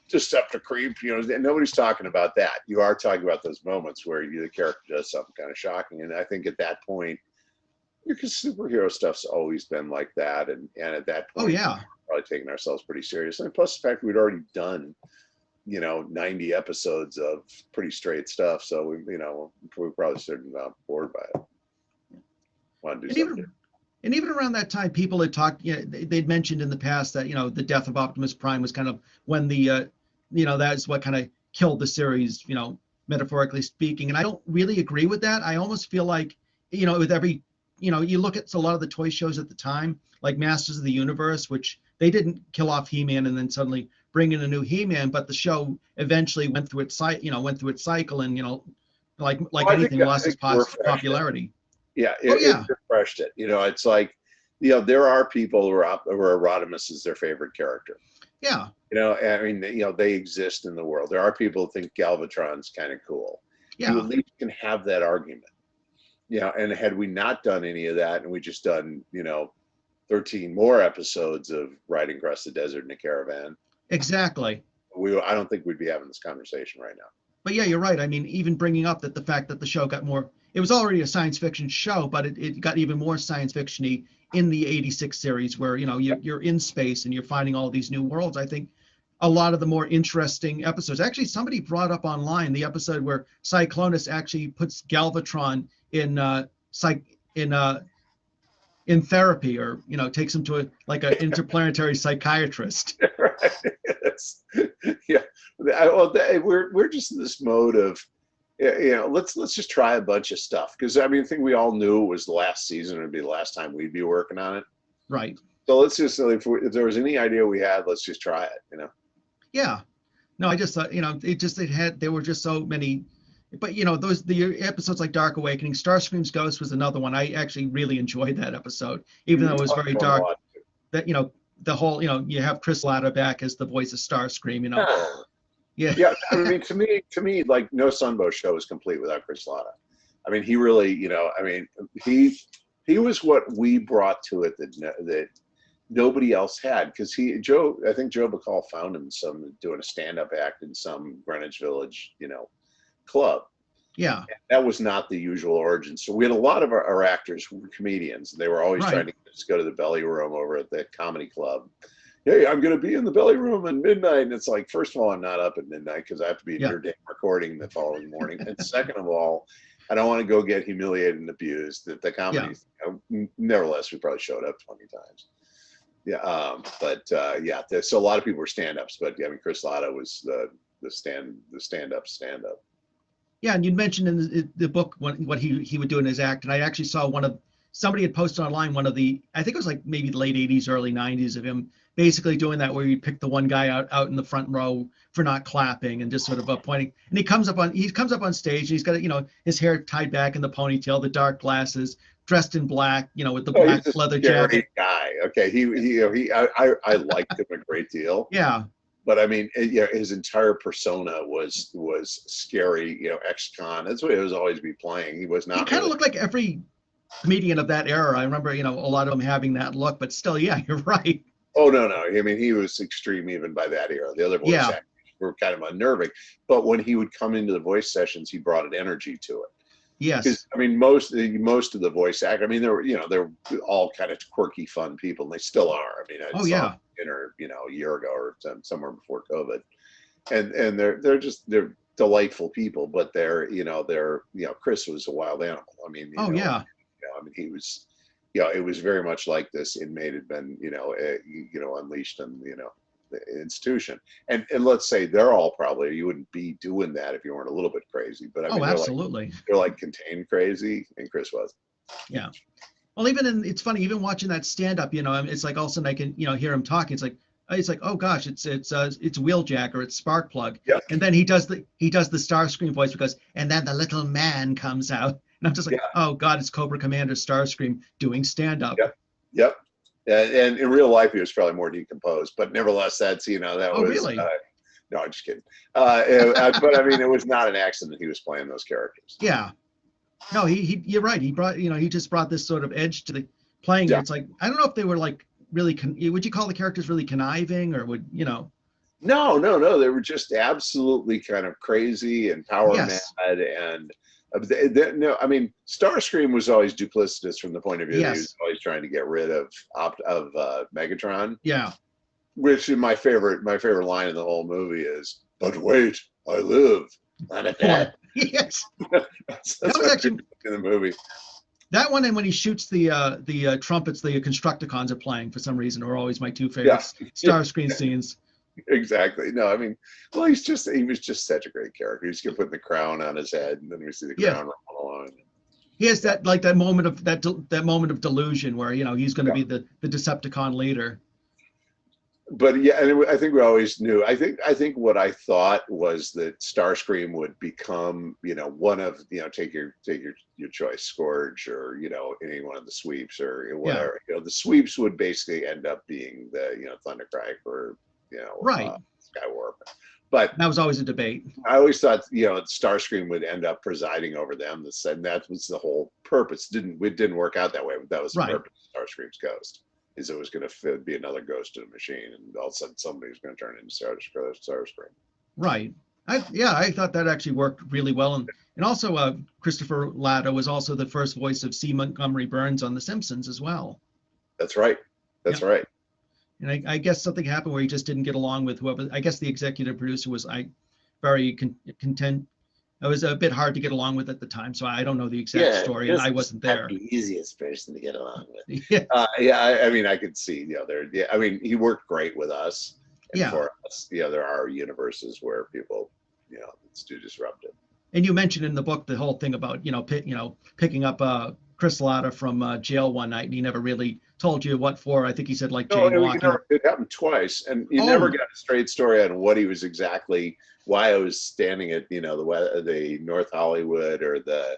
Decepticreep, and nobody's talking about that. You are talking about those moments where the character does something kind of shocking. And I think at that point, because superhero stuff's always been like that. And at that point, we're probably taking ourselves pretty seriously. And plus the fact we'd already done 90 episodes of pretty straight stuff. So we probably started bored by it. Want to do something. And even around that time, people had talked, they'd mentioned in the past that, the death of Optimus Prime was kind of when the, that's what kind of killed the series, metaphorically speaking. And I don't really agree with that. I almost feel like, with every, you look at a lot of the toy shows at the time, like Masters of the Universe, which they didn't kill off He-Man and then suddenly bring in a new He-Man, but the show eventually went through its cycle and, like anything, lost its popularity. Yeah, it refreshed it. It's like, there are people where Rodimus is their favorite character. Yeah. I mean, they exist in the world. There are people who think Galvatron's kind of cool. Yeah. You at least can have that argument. And had we not done any of that and we just done, 13 more episodes of riding across the desert in a caravan. Exactly. I don't think we'd be having this conversation right now. But yeah, you're right. I mean, even bringing up the fact that the show got more, it was already a science fiction show, but it got even more science fiction-y in the 86 series where, you're in space and you're finding all these new worlds. I think a lot of the more interesting episodes, actually somebody brought up online the episode where Cyclonus actually puts Galvatron in therapy, or takes him to an interplanetary psychiatrist. Right. Yes. Yeah. Well, we're just in this mode of, let's just try a bunch of stuff, because I mean, I think we all knew it was the last season, it'd be the last time we'd be working on it. Right. So let's just, if there was any idea we had, let's just try it. Yeah. No, I just thought, there were just so many. But the episodes like Dark Awakening, Starscream's Ghost was another one. I actually really enjoyed that episode, even though it was very dark. That the whole you have Chris Latta back as the voice of Starscream. Yeah. Yeah. I mean, to me, like no Sunbow show is complete without Chris Latta. I mean, he really, I mean, he was what we brought to it that nobody else had, because I think Joe Bacall found him doing a stand-up act in some Greenwich Village, club. Yeah. And that was not the usual origin. So we had a lot of our actors who were comedians, and they were always trying to just go to the belly room over at the comedy club. Hey, I'm going to be in the belly room at midnight. And it's like, first of all, I'm not up at midnight because I have to be in your damn recording the following morning. And second of all, I don't want to go get humiliated and abused at the comedy. Nevertheless, we probably showed up 20 times. Yeah. So a lot of people were stand-ups, but I mean, Chris Latta was the stand-up. Yeah, and you mentioned in the book what he would do in his act, and I actually saw somebody had posted online one of the, I think it was like maybe the late 80s, early 90s of him basically doing that, where you pick the one guy out in the front row for not clapping and just sort of pointing. And he comes up on stage and he's got, his hair tied back in the ponytail, the dark glasses, dressed in black, with the black he's a leather scary jacket. guy. Okay, I liked him a great deal. Yeah. But I mean, his entire persona was scary, ex-con. That's what he was always be playing. He was not. He kind of looked like every comedian of that era. I remember, a lot of them having that look, but still, yeah, you're right. Oh, no. I mean, he was extreme even by that era. The other voice actors were kind of unnerving. But when he would come into the voice sessions, he brought an energy to it. Yes. Because, I mean, most of the voice actors, I mean, they're all kind of quirky, fun people, and they still are. I mean, I saw dinner, a year ago or somewhere before COVID. And they're delightful people, but they're Chris was a wild animal. I mean, I mean, he was, it was very much like this inmate had been, unleashed on, the institution. And let's say they're all probably, you wouldn't be doing that if you weren't a little bit crazy. But I mean, absolutely. They're like contained crazy, and Chris was. Yeah. Well, it's funny, even watching that stand up, it's like all of a sudden I can, hear him talking. It's like, oh gosh, it's Wheeljack or it's Sparkplug. Yeah. And then he does the Starscream voice because, and then the little man comes out. And I'm just like, oh God, it's Cobra Commander Starscream doing stand up. Yep. And in real life, he was probably more decomposed, but nevertheless, that's, that was. Really? No, I'm just kidding. But I mean, it was not an accident he was playing those characters. Yeah. No, you're right. He brought, he just brought this sort of edge to the playing. Yeah. It's like, I don't know if they were like really, would you call the characters really conniving or would, No. They were just absolutely kind of crazy and power mad. And no, I mean, Starscream was always duplicitous from the point of view that he was always trying to get rid of Megatron. Yeah. Which is my favorite line in the whole movie is, "But wait, I live." Yes. That's that was actually in the movie. That one, and when he shoots the trumpets, the Constructicons are playing for some reason, are always my two favorite Starscream scenes. Exactly. No, I mean, well, he was just such a great character. He's gonna put the crown on his head, and then we see the crown rolling along. He has that moment of that moment of delusion where he's going to be the Decepticon leader. But and I think we always knew. I think what I thought was that Starscream would become, one of, take your choice, Scourge or any one of the sweeps or whatever. The sweeps would basically end up being the Thundercry for Skywarp. But that was always a debate. I always thought Starscream would end up presiding over them. And that was the whole purpose. It didn't work out that way. But that was the purpose of Starscream's ghost. Is it was going to be another ghost in a machine, and all of a sudden somebody's going to turn into Starscream. Right. I thought that actually worked really well, and also Christopher Latta was also the first voice of C. Montgomery Burns on The Simpsons as well. That's right. That's right. And I guess something happened where he just didn't get along with whoever. I guess the executive producer was very content. It was a bit hard to get along with at the time, so I don't know the exact story, and I wasn't there. The easiest person to get along with. I mean, I could see, I mean, he worked great with us. And for us, there are universes where people, it's too disruptive. And you mentioned in the book the whole thing about, picking up Chris Latta from jail one night, and he never really told you what for. I think he said jaywalking. It happened twice, and you never got a straight story on what he was exactly. Why I was standing at the North Hollywood or the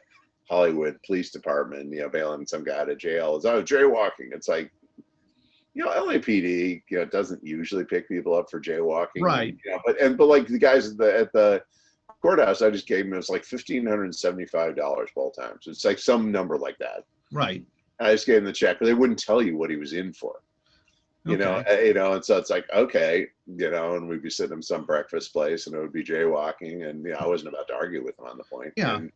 Hollywood Police Department, bailing some guy out of jail. It's jaywalking. It's like, LAPD, doesn't usually pick people up for jaywalking, right? But like the guys at the courthouse, I just gave them, it was like $1,575 both times. It's like some number like that, right? And I just gave him the check, but they wouldn't tell you what he was in for. And so it's like, okay, and we'd be sitting in some breakfast place and it would be jaywalking, and I wasn't about to argue with him on the point. And,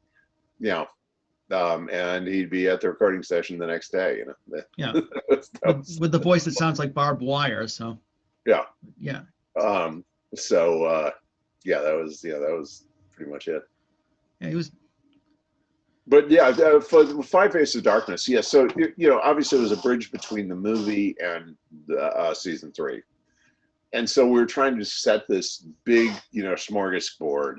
and he'd be at the recording session the next day, with the voice that sounds like barbed wire. So that was pretty much it. Yeah, he was. But for Five Faces of Darkness, so obviously it was a bridge between the movie and the season 3, and so we were trying to set this big smorgasbord.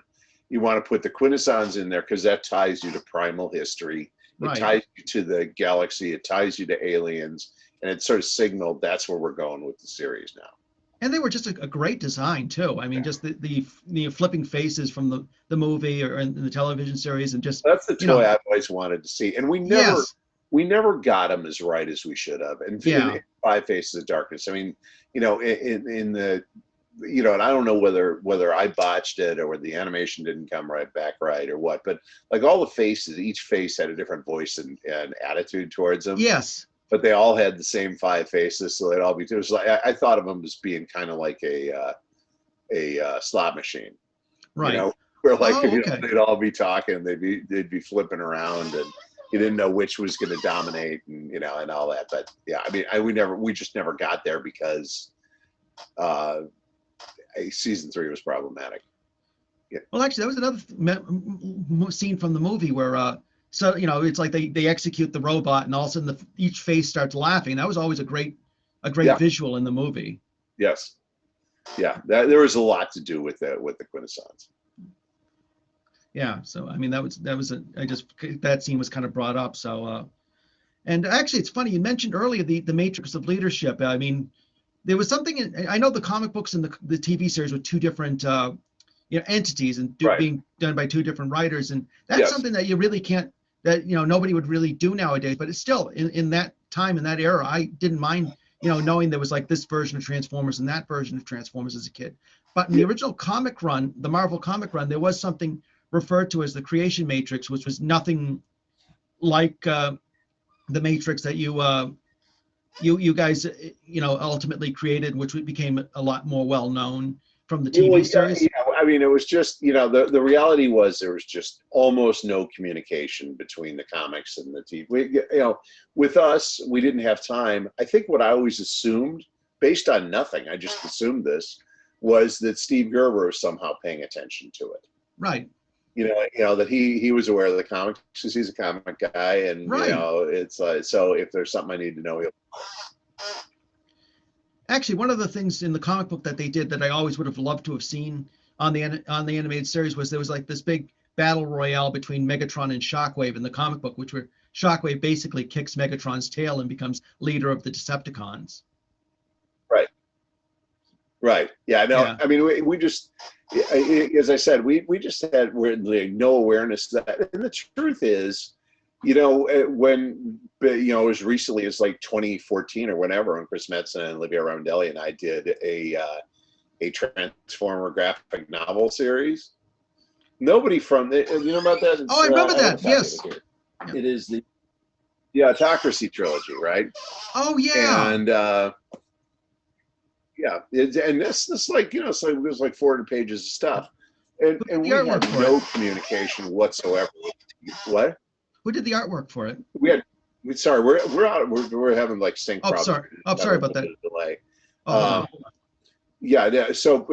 You want to put the Quintessons in there because that ties you to primal history Right. ties you to the galaxy, it ties you to aliens, and it sort of signaled that's where we're going with the series now. And they were just a great design too. I mean, just the flipping faces from the movie or in the television series, and just That's the toy I've always wanted to see, and we never got them as right as we should have. And in Five Faces of Darkness, I mean, in the, and I don't know whether I botched it or the animation didn't come back right or what, but like all the faces, each face had a different voice and attitude towards them. Yes. But they all had the same five faces, so they'd all be. It was like I thought of them as being kind of like a slot machine, right? Where like they'd all be talking, they'd be flipping around, and you didn't know which was going to dominate, and and all that. But yeah, I mean, we just never got there because season 3 was problematic. Yeah. Well, actually, that was another scene from the movie where. So, it's like they execute the robot and all of a sudden each face starts laughing. That was always a great visual in the movie. Yes. Yeah. There was a lot to do with the Quintessons. Yeah. So, I mean, that scene was kind of brought up. So, and actually it's funny, you mentioned earlier the matrix of leadership. I mean, there was something I know the comic books and the TV series were two different, entities and being done by two different writers. And that's something that you really can't, that nobody would really do nowadays, but it's still in that time, in that era, I didn't mind knowing there was like this version of Transformers and that version of Transformers as a kid. But in the original comic run, the Marvel comic run, there was something referred to as the creation matrix, which was nothing like the matrix that you guys ultimately created, which became a lot more well known from the TV series. Yeah, I mean, it was just the reality was there was just almost no communication between the comics and the TV. With us, we didn't have time. I think what I always assumed, based on nothing, I just assumed this, was that Steve Gerber was somehow paying attention to it. Right. That he was aware of the comics because he's a comic guy, and it's so if there's something I need to know, Actually, one of the things in the comic book that they did that I always would have loved to have seen on the animated series was there was like this big battle royale between Megatron and Shockwave in the comic book, where Shockwave basically kicks Megatron's tail and becomes leader of the Decepticons. Right. Yeah. No. Yeah. I mean, we just, as I said, we just had no awareness of that. And the truth is, when as recently as like 2014 or whenever, when Chris Metzen and Olivia Rondelli and I did a Transformer graphic novel series, nobody from the, about that? Oh, I remember that. Yes. It is the Autocracy trilogy, right? Oh yeah. And and this like it's like there's like 400 pages of stuff, and we had no communication whatsoever. What? Who did the artwork for it? We're having like sync problems. Sorry about that. Delay. So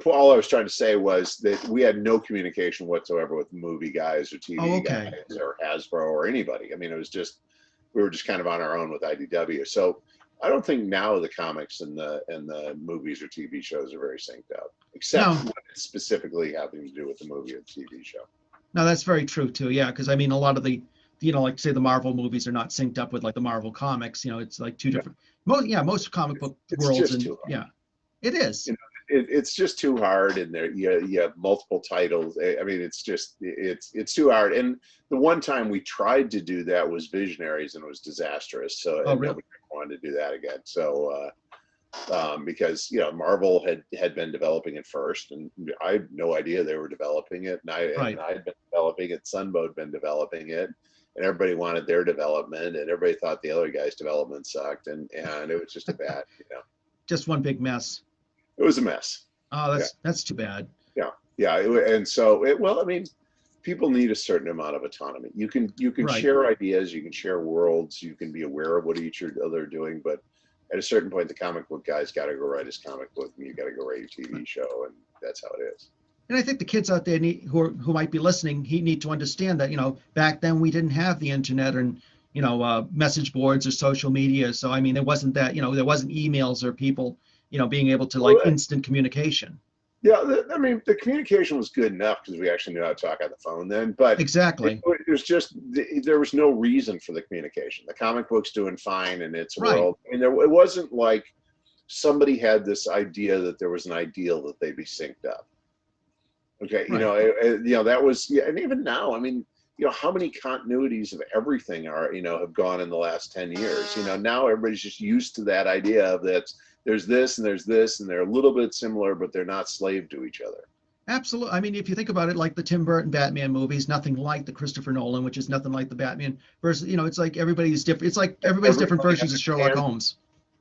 all I was trying to say was that we had no communication whatsoever with movie guys or TV guys or Hasbro or anybody. I mean, it was just we were just kind of on our own with IDW. So I don't think now the comics and the movies or TV shows are very synced up, except when it's specifically having to do with the movie or the TV show. No, that's very true too. Yeah, because I mean, a lot of the, like say the Marvel movies are not synced up with like the Marvel comics. It's like two different. Most comic book worlds, and it is. It's just too hard, and there you have multiple titles. I mean, it's just it's too hard. And the one time we tried to do that was Visionaries, and it was disastrous. So nobody wanted to do that again. So because Marvel had been developing it first, and I had no idea they were developing it, and I had been developing it. Sunbow had been developing it, and everybody wanted their development, and everybody thought the other guy's development sucked, and it was just a bad, just one big mess. It was a mess. Oh, that's too bad. Yeah, and so I mean, people need a certain amount of autonomy. You can share ideas, you can share worlds, you can be aware of what each other are doing, but at a certain point, the comic book guy's got to go write his comic book, and you got to go write your TV show, and that's how it is. And I think the kids out there who might be listening, need to understand that back then we didn't have the internet and message boards or social media. So I mean, there wasn't that there wasn't emails or people being able to instant communication. Yeah, I mean, the communication was good enough because we actually knew how to talk on the phone then. But Exactly. it was just there was no reason for the communication. The comic book's doing fine in its Right. world. I mean, it wasn't like somebody had this idea that there was an ideal that they'd be synced up. Okay, you Right. know, that was, yeah, and even now, I mean, you know, how many continuities of everything are, you know, have gone in the last 10 years? You know, now everybody's just used to that idea of that there's this and there's this, and they're a little bit similar, but they're not slave to each other. Absolutely. I mean, if you think about it, like the Tim Burton Batman movies, nothing like the Christopher Nolan, which is nothing like the Batman versus, you know, it's like everybody's different. It's like everybody's different Everybody versions of Sherlock understands. Holmes.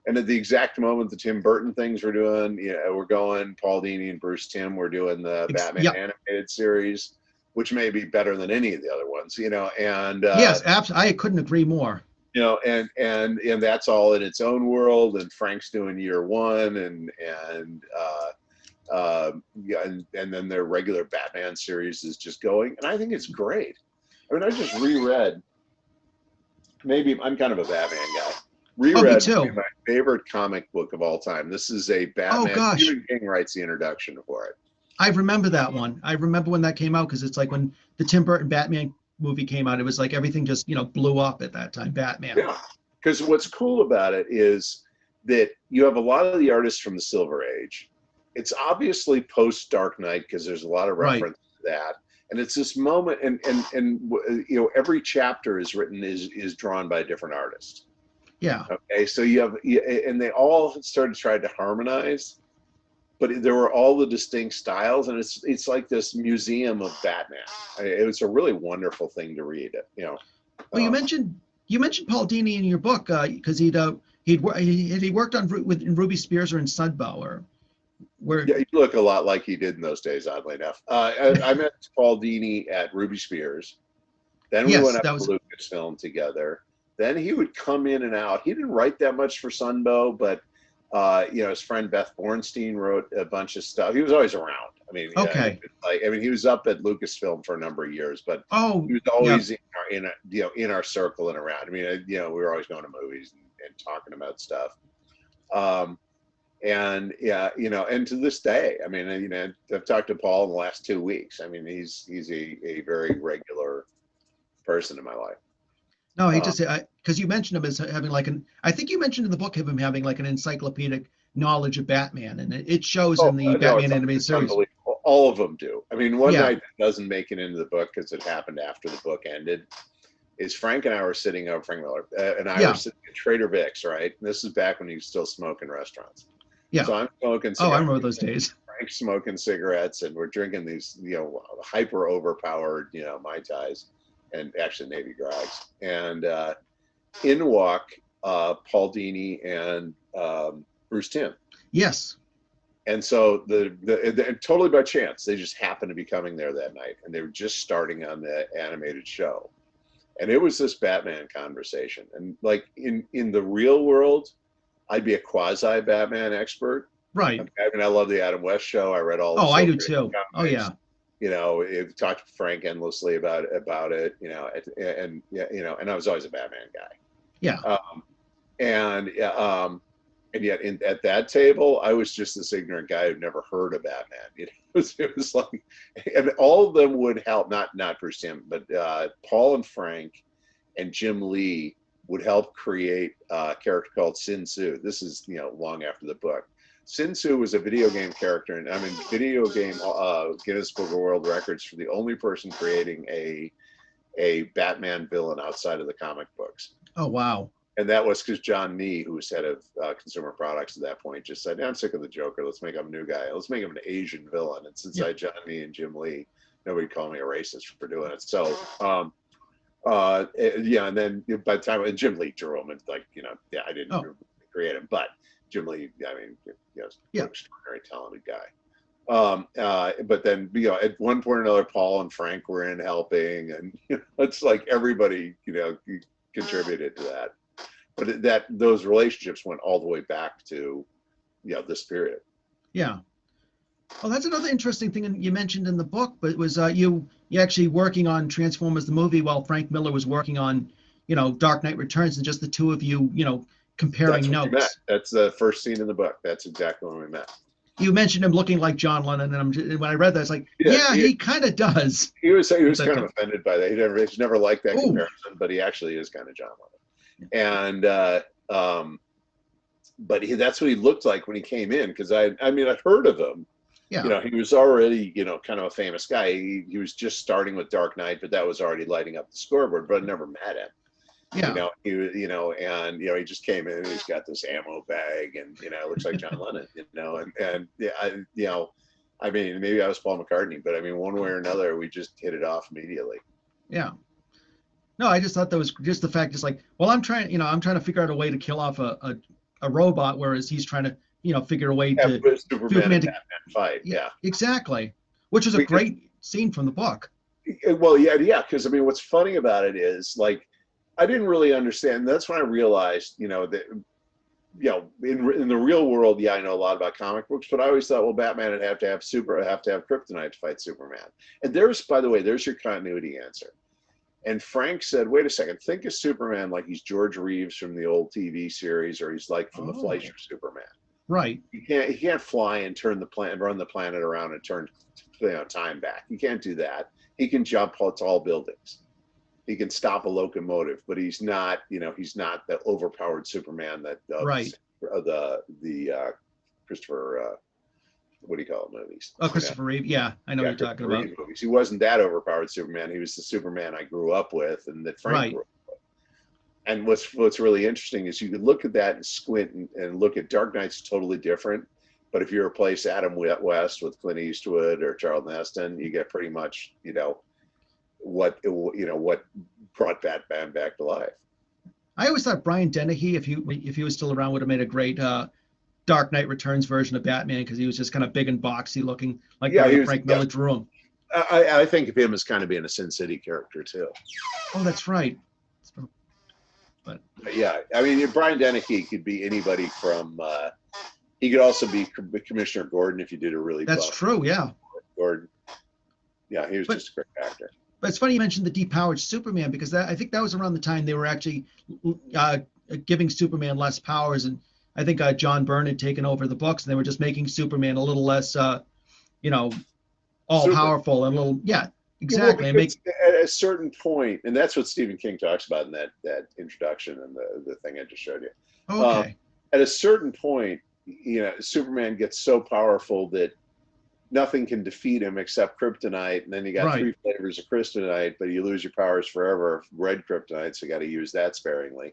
And at the exact moment the Tim Burton things we're doing, yeah, we're going, Paul Dini and Bruce Timm, we're doing the Batman Yep. animated series, which may be better than any of the other ones, you know, and Yes, I couldn't agree more. you know, and that's all in its own world, and Frank's doing year one, and yeah, and then their regular Batman series is just going, and I think it's great. I mean, I just reread, maybe I'm kind of a Batman guy. Reread too. my favorite comic book of all time. This is a Batman. gosh. Stephen King writes the introduction for it. I remember that one. I remember when that came out because it's like when the Tim Burton Batman movie came out, it was like everything just, you know, blew up at that time, Batman. Yeah, because what's cool about it is that you have a lot of the artists from the Silver Age. It's obviously post Dark Knight because there's a lot of Right. reference to that, and it's this moment, and you know, every chapter is written is drawn by a different artist. Yeah. Okay, so you have, and they all started trying to harmonize, but there were all the distinct styles, and it's like this museum of Batman. It was a really wonderful thing to read. You know. Well, you mentioned Paul Dini in your book because he worked on in Ruby Spears or in Sunbow or where. Yeah, you look a lot like he did in those days, oddly enough. I met Paul Dini at Ruby Spears. Then we Yes, went up that was- to Lucasfilm together. Then he would come in and out. He didn't write that much for Sunbow, but you know, his friend Beth Bornstein wrote a bunch of stuff. He was always around. I mean, Okay. he was up at Lucasfilm for a number of years, but Oh, he was always in our circle and around. I mean, you know, we were always going to movies and talking about stuff. And yeah, you know, and to this day, I mean, you know, I've talked to Paul in the last 2 weeks. I mean, he's a very regular person in my life. no, he just because you mentioned him as having like I think you mentioned in the book him having like an encyclopedic knowledge of Batman, and it shows in the Batman animated series. Unbelievable. All of them do. I mean, one Yeah. night that doesn't make it into the book because it happened after the book ended. Is Frank and I were sitting over, Frank Miller and I Yeah. were sitting at Trader Vic's, right? And this is back when he was still smoking restaurants. Yeah. So I'm smoking Oh, I cigarettes. remember those days. Frank's smoking cigarettes, and we're drinking these, you know, hyper overpowered, you know, Mai Tais, and actually Navy Grogs. And in walk Paul Dini and Bruce Timm. Yes. And so the totally by chance, they just happened to be coming there that night, and they were just starting on the animated show. And it was this Batman conversation. And like in the real world, I'd be a quasi Batman expert. Right. I mean, I love the Adam West show. I read all the Oh, I do Silver Age too. Oh, comics. yeah. You know, I've talked to Frank endlessly about it, you know, and you know, and I was always a Batman guy. Yeah. And yet at that table, I was just this ignorant guy who'd never heard of Batman. You know, it was like, and all of them would help, not Bruce Timm, but Paul and Frank and Jim Lee would help create a character called Sin Tzu. This is, you know, long after the book. Sin Tzu was a video game character, and I'm in video game Guinness Book of World Records for the only person creating a Batman villain outside of the comic books. Oh, wow. And that was because John Nee, who was head of consumer products at that point, just said, I'm sick of the Joker. Let's make him a new guy. Let's make him an Asian villain. And since I had John Nee and Jim Lee, nobody called me a racist for doing it. So, yeah, and then by the time, and Jim Lee drew him, and like, you know, yeah, I didn't create him, but Jim Lee, I mean, you know, an extraordinary talented guy. But then, you know, at one point or another, Paul and Frank were in helping, and you know, it's like everybody, you know, contributed to that. But those relationships went all the way back to, you know, this period. Yeah. Well, that's another interesting thing you mentioned in the book, but it was you actually working on Transformers the movie while Frank Miller was working on, you know, Dark Knight Returns, and just the two of you, you know, comparing notes. That's the first scene in the book. That's exactly when we met. you mentioned him looking like John Lennon, and when I read that, it's like, Yeah, he kind of does. He was kind But, of offended by that. He's never liked that Ooh. comparison, but he actually is kind of John Lennon. And but that's what he looked like when he came in, because I mean, I'd heard of him. Yeah. You know, he was already, you know, kind of a famous guy. He was just starting with Dark Knight, but that was already lighting up the scoreboard, but I never met him. Yeah. You know, he just came in and he's got this ammo bag and, you know, it looks like John Lennon, you know, and yeah, I mean, maybe I was Paul McCartney, but I mean, one way or another, we just hit it off immediately. Yeah. No, I just thought that was just the fact, just like, well, I'm trying to figure out a way to kill off a robot, whereas he's trying to, you know, figure a way to Superman and Batman fight. Yeah. Exactly. Which is a great scene from the book. Well, yeah, because I mean, what's funny about it is, like, I didn't really understand. That's when I realized, you know, that, you know, in the real world, yeah, I know a lot about comic books, but I always thought, well, Batman would have to have kryptonite to fight Superman. And by the way, there's your continuity answer. And Frank said, wait a second, think of Superman like he's George Reeves from the old TV series, or he's like from the Fleischer Superman. Right. He can't fly and run the planet around and turn, you know, time back. He can't do that. He can jump tall buildings. He can stop a locomotive, but he's not, you know, he's not the overpowered Superman that the Christopher what do you call it movies? Oh, Christopher Reeve. Yeah, I know what you're talking about. Movies. He wasn't that overpowered Superman. He was the Superman I grew up with, and that Frank grew up with. And what's really interesting is you could look at that and squint and look at Dark Knight's totally different. But if you replace Adam West with Clint Eastwood or Charlton Heston, you get pretty much, you know, what brought Batman back to life. I always thought Brian Dennehy, if he was still around, would have made a great Dark Knight Returns version of Batman, because he was just kind of big and boxy looking, like Frank Miller drew him. I think of him as kind of being a Sin City character too. Oh, that's right. But yeah, I mean, Brian Dennehy could be anybody from. He could also be Commissioner Gordon if you did a really. That's true. Yeah. Gordon. Yeah, he was just a great actor. But it's funny you mentioned the depowered Superman, because I think that was around the time they were actually giving Superman less powers, and I think John Byrne had taken over the books, and they were just making Superman a little less, you know, all powerful and a little, exactly. Well, at a certain point, and that's what Stephen King talks about in that introduction and the thing I just showed you. Okay. At a certain point, you know, Superman gets so powerful that nothing can defeat him except kryptonite, and then you got 3 flavors of kryptonite, but you lose your powers forever. Red kryptonite, so you got to use that sparingly.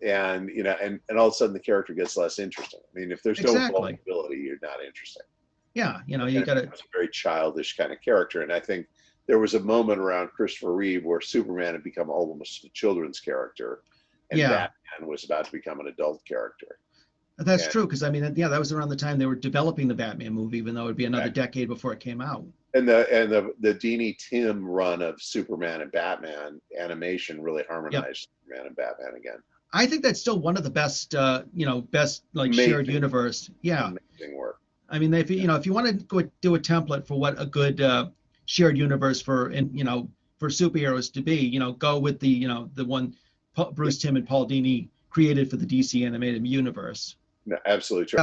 And you know, and all of a sudden the character gets less interesting. I mean, if there's no vulnerability, you're not interesting. Yeah, you know, you got to. It's a very childish kind of character, and I think there was a moment around Christopher Reeve where Superman had become almost a children's character, and Batman was about to become an adult character. That's true, because I mean, that was around the time they were developing the Batman movie, even though it would be another decade before it came out. And the Dini Tim run of Superman and Batman animation really harmonized Superman and Batman again. I think that's still one of the best, best like amazing, shared universe. Yeah, amazing work. I mean, if you want to go do a template for what a good shared universe for superheroes to be, you know, go with the one Bruce Timm and Paul Dini created for the DC animated universe. No, absolutely true.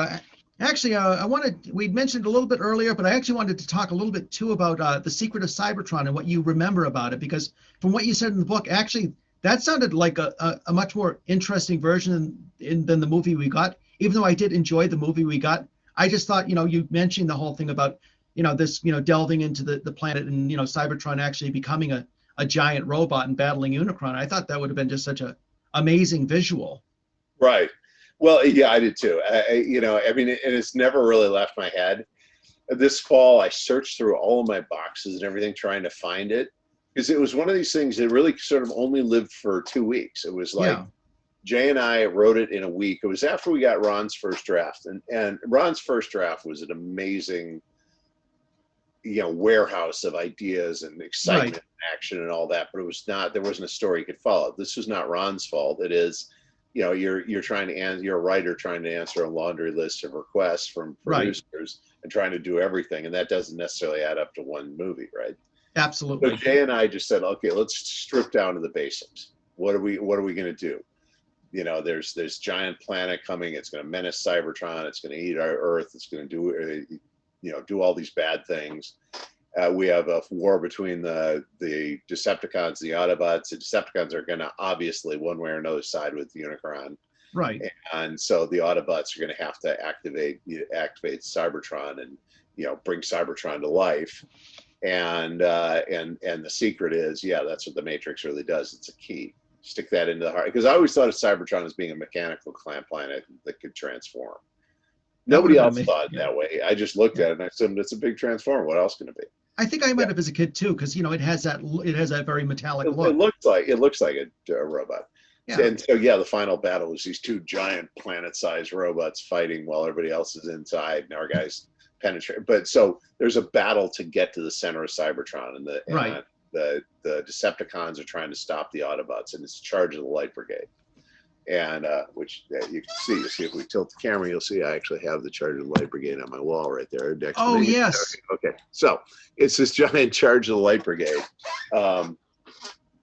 We'd mentioned a little bit earlier, but I actually wanted to talk a little bit too about The Secret of Cybertron and what you remember about it, because from what you said in the book, actually, that sounded like a much more interesting version than the movie we got. Even though I did enjoy the movie we got, I just thought, you mentioned the whole thing about, this, delving into the planet and, Cybertron actually becoming a giant robot and battling Unicron. I thought that would have been just such a amazing visual. Right. Well, yeah, I did too. And it's never really left my head. This fall, I searched through all of my boxes and everything trying to find it, because it was one of these things that really sort of only lived for 2 weeks. It was like Jay and I wrote it in a week. It was after we got Ron's first draft, and Ron's first draft was an amazing, warehouse of ideas and excitement, and action, and all that. But it was not. There wasn't a story you could follow. This was not Ron's fault. It is. You're a writer trying to answer a laundry list of requests from producers and trying to do everything, and that doesn't necessarily add up to one movie, right? Absolutely. So Jay and I just said, okay, let's strip down to the basics. What are we going to do? there's giant planet coming. It's going to menace Cybertron. It's going to eat our Earth. It's going to do all these bad things. We have a war between the Decepticons, the Autobots. The Decepticons are going to obviously one way or another side with Unicron. Right. And so the Autobots are going to have to activate Cybertron and bring Cybertron to life. And the secret is, that's what the Matrix really does. It's a key. Stick that into the heart, because I always thought of Cybertron as being a mechanical planet that could transform. Nobody else thought it that way. I just looked at it and I said, it's a big transformer. What else can it be? I think I might have as a kid too, because it has that very metallic look. It looks like a robot. Yeah. And so the final battle is these two giant planet-sized robots fighting while everybody else is inside, and our guys penetrate. But so there's a battle to get to the center of Cybertron, and the Decepticons are trying to stop the Autobots, and it's Charge of the Light Brigade. And which you can see if we tilt the camera, you'll see I actually have the Charge of the Light Brigade on my wall right there next to me. Yes. Okay, so it's this giant Charge of the Light Brigade.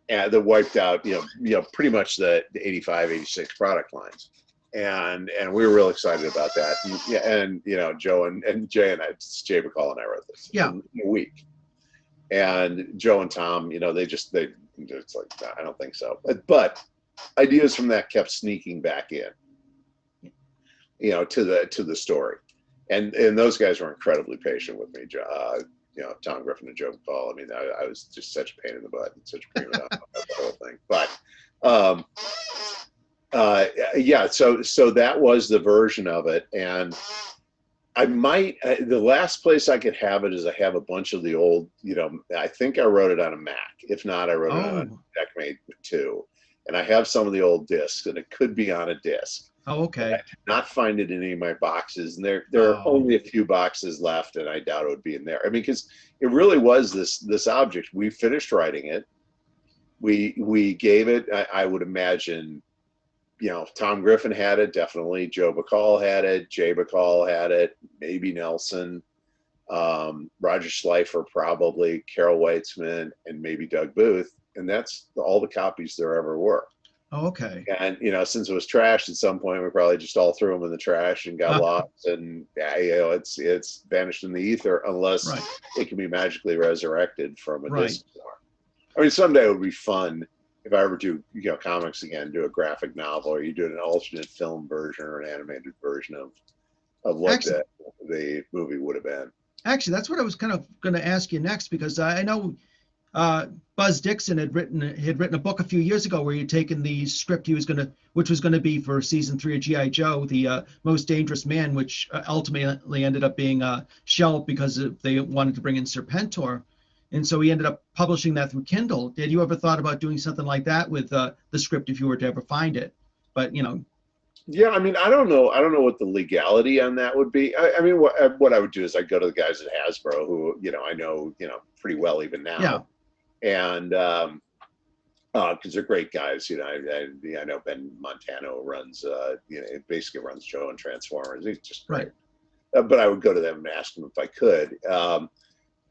And that wiped out, pretty much the 85, 86 product lines. And we were real excited about that. And Joe and Jay and Jay McCall and I wrote this in a week. And Joe and Tom, it's like, I don't think so. But ideas from that kept sneaking back in, to the story. And those guys were incredibly patient with me. Tom Griffin and Joe McCall. I mean, I was just such a pain in the butt and such a prima donna about the whole thing. But so that was the version of it. And I might, the last place I could have it is I have a bunch of the old, I think I wrote it on a Mac. If not, I wrote it on a Deckmate 2. And I have some of the old discs, and it could be on a disc. Oh, okay. I did not find it in any of my boxes, and there are only a few boxes left, and I doubt it would be in there. I mean, because it really was this object. We finished writing it. We gave it. I would imagine, Tom Griffin had it, definitely. Joe Bacall had it. Jay Bacall had it. Maybe Nelson, Roger Schleifer, probably Carol Weitzman, and maybe Doug Booth. And that's all the copies there ever were. Oh, okay. And since it was trashed at some point, we probably just all threw them in the trash and got lost. And it's vanished in the ether unless it can be magically resurrected from a disc form. I mean, someday it would be fun if I ever do comics again, do a graphic novel, or you do an alternate film version or an animated version of what the movie would have been. Actually, that's what I was kind of going to ask you next, because I know Buzz Dixon had written a book a few years ago where he'd taken the script which was going to be for season 3 of G.I. Joe, the Most Dangerous Man, which ultimately ended up being shelved because they wanted to bring in Serpentor, and so he ended up publishing that through Kindle. Did you ever thought about doing something like that with the script if you were to ever find it? But Yeah, I mean, I don't know what the legality on that would be. I mean, what I would do is I'd go to the guys at Hasbro who I know pretty well even now. Yeah. And because they're great guys, I know Ben Montano runs, basically runs Joe and Transformers. He's just great. But I would go to them and ask them if I could.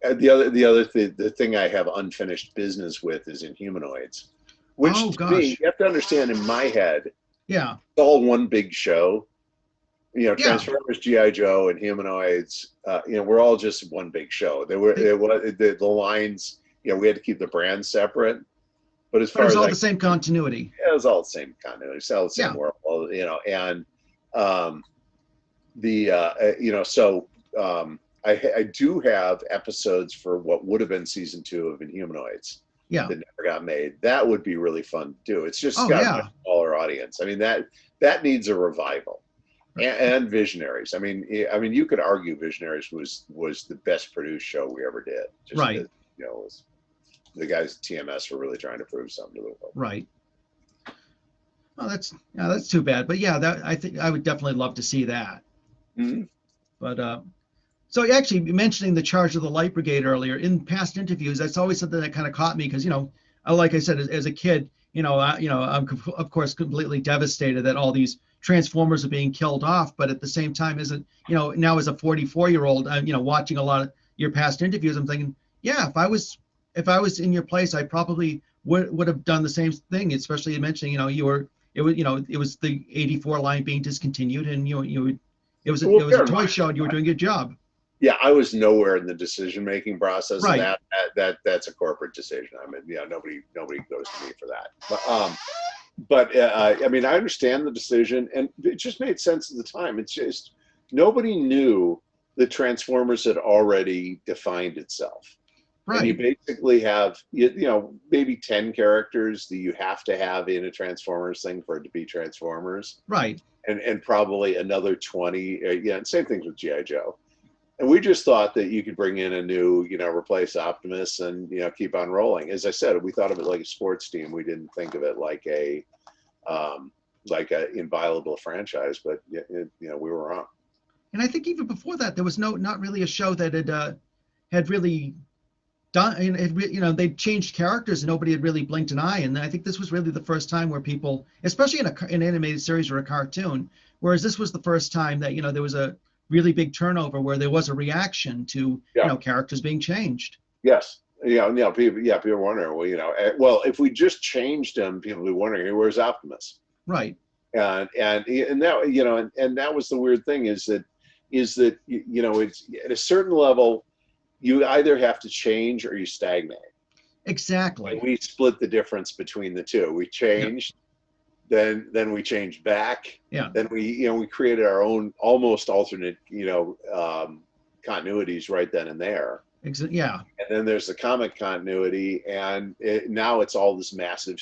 The thing I have unfinished business with is Inhumanoids, which to me, you have to understand in my head, it's all one big show. Transformers, G.I. Joe, and Humanoids. We're all just one big show. The lines. We had to keep the brands separate, but as far as all the same continuity. Yeah, it was all the same continuity. It's all the same world, and I do have episodes for what would have been season 2 of Inhumanoids. That never got made. That would be really fun to do. It's just got a much smaller audience. I mean, that needs a revival. And Visionaries. I mean, you could argue Visionaries was the best produced show we ever did. Because, the guys at TMS were really trying to prove something to the world. Right. Oh, that's too bad. But I think I would definitely love to see that. Mm-hmm. But so actually mentioning the Charge of the Light Brigade earlier, in past interviews, that's always something that kind of caught me because like I said, as a kid, I'm of course completely devastated that all these Transformers are being killed off. But at the same time, now as a 44-year-old, watching a lot of your past interviews, I'm thinking, if I was in your place, I probably would have done the same thing, especially mentioning, you were it was, it was the 84 line being discontinued, and it was Well, it was fair a toy enough. show, and you were doing a good job. Yeah, I was nowhere in the decision-making process Right. of that's a corporate decision. I mean, nobody goes to me for that. But I mean, I understand the decision, and it just made sense at the time. It's just nobody knew that Transformers had already defined itself. And you Right. basically have, maybe 10 characters that you have to have in a Transformers thing for it to be Transformers, Right. and probably another 20. And same things with G.I. Joe. And we just thought that you could bring in a new, replace Optimus and, keep on rolling. As I said, we thought of it like a sports team. We didn't think of it like a inviolable franchise, but, we were wrong. And I think even before that, there was not really a show that had really done, and they'd changed characters and nobody had really blinked an eye. And I think this was really the first time where people, especially in an animated series or a cartoon, whereas this was the first time that, there was a really big turnover where there was a reaction to, characters being changed. Yes. People are wondering, well, if we just changed him, people would be wondering, where's Optimus? Right. And that, and that was the weird thing is that, it's at a certain level, you either have to change or you stagnate. Exactly. And we split the difference between the two. We changed, then we changed back. Yeah. Then we created our own almost alternate, continuities right then and there. Yeah. And then there's the comic continuity, and now it's all this massive,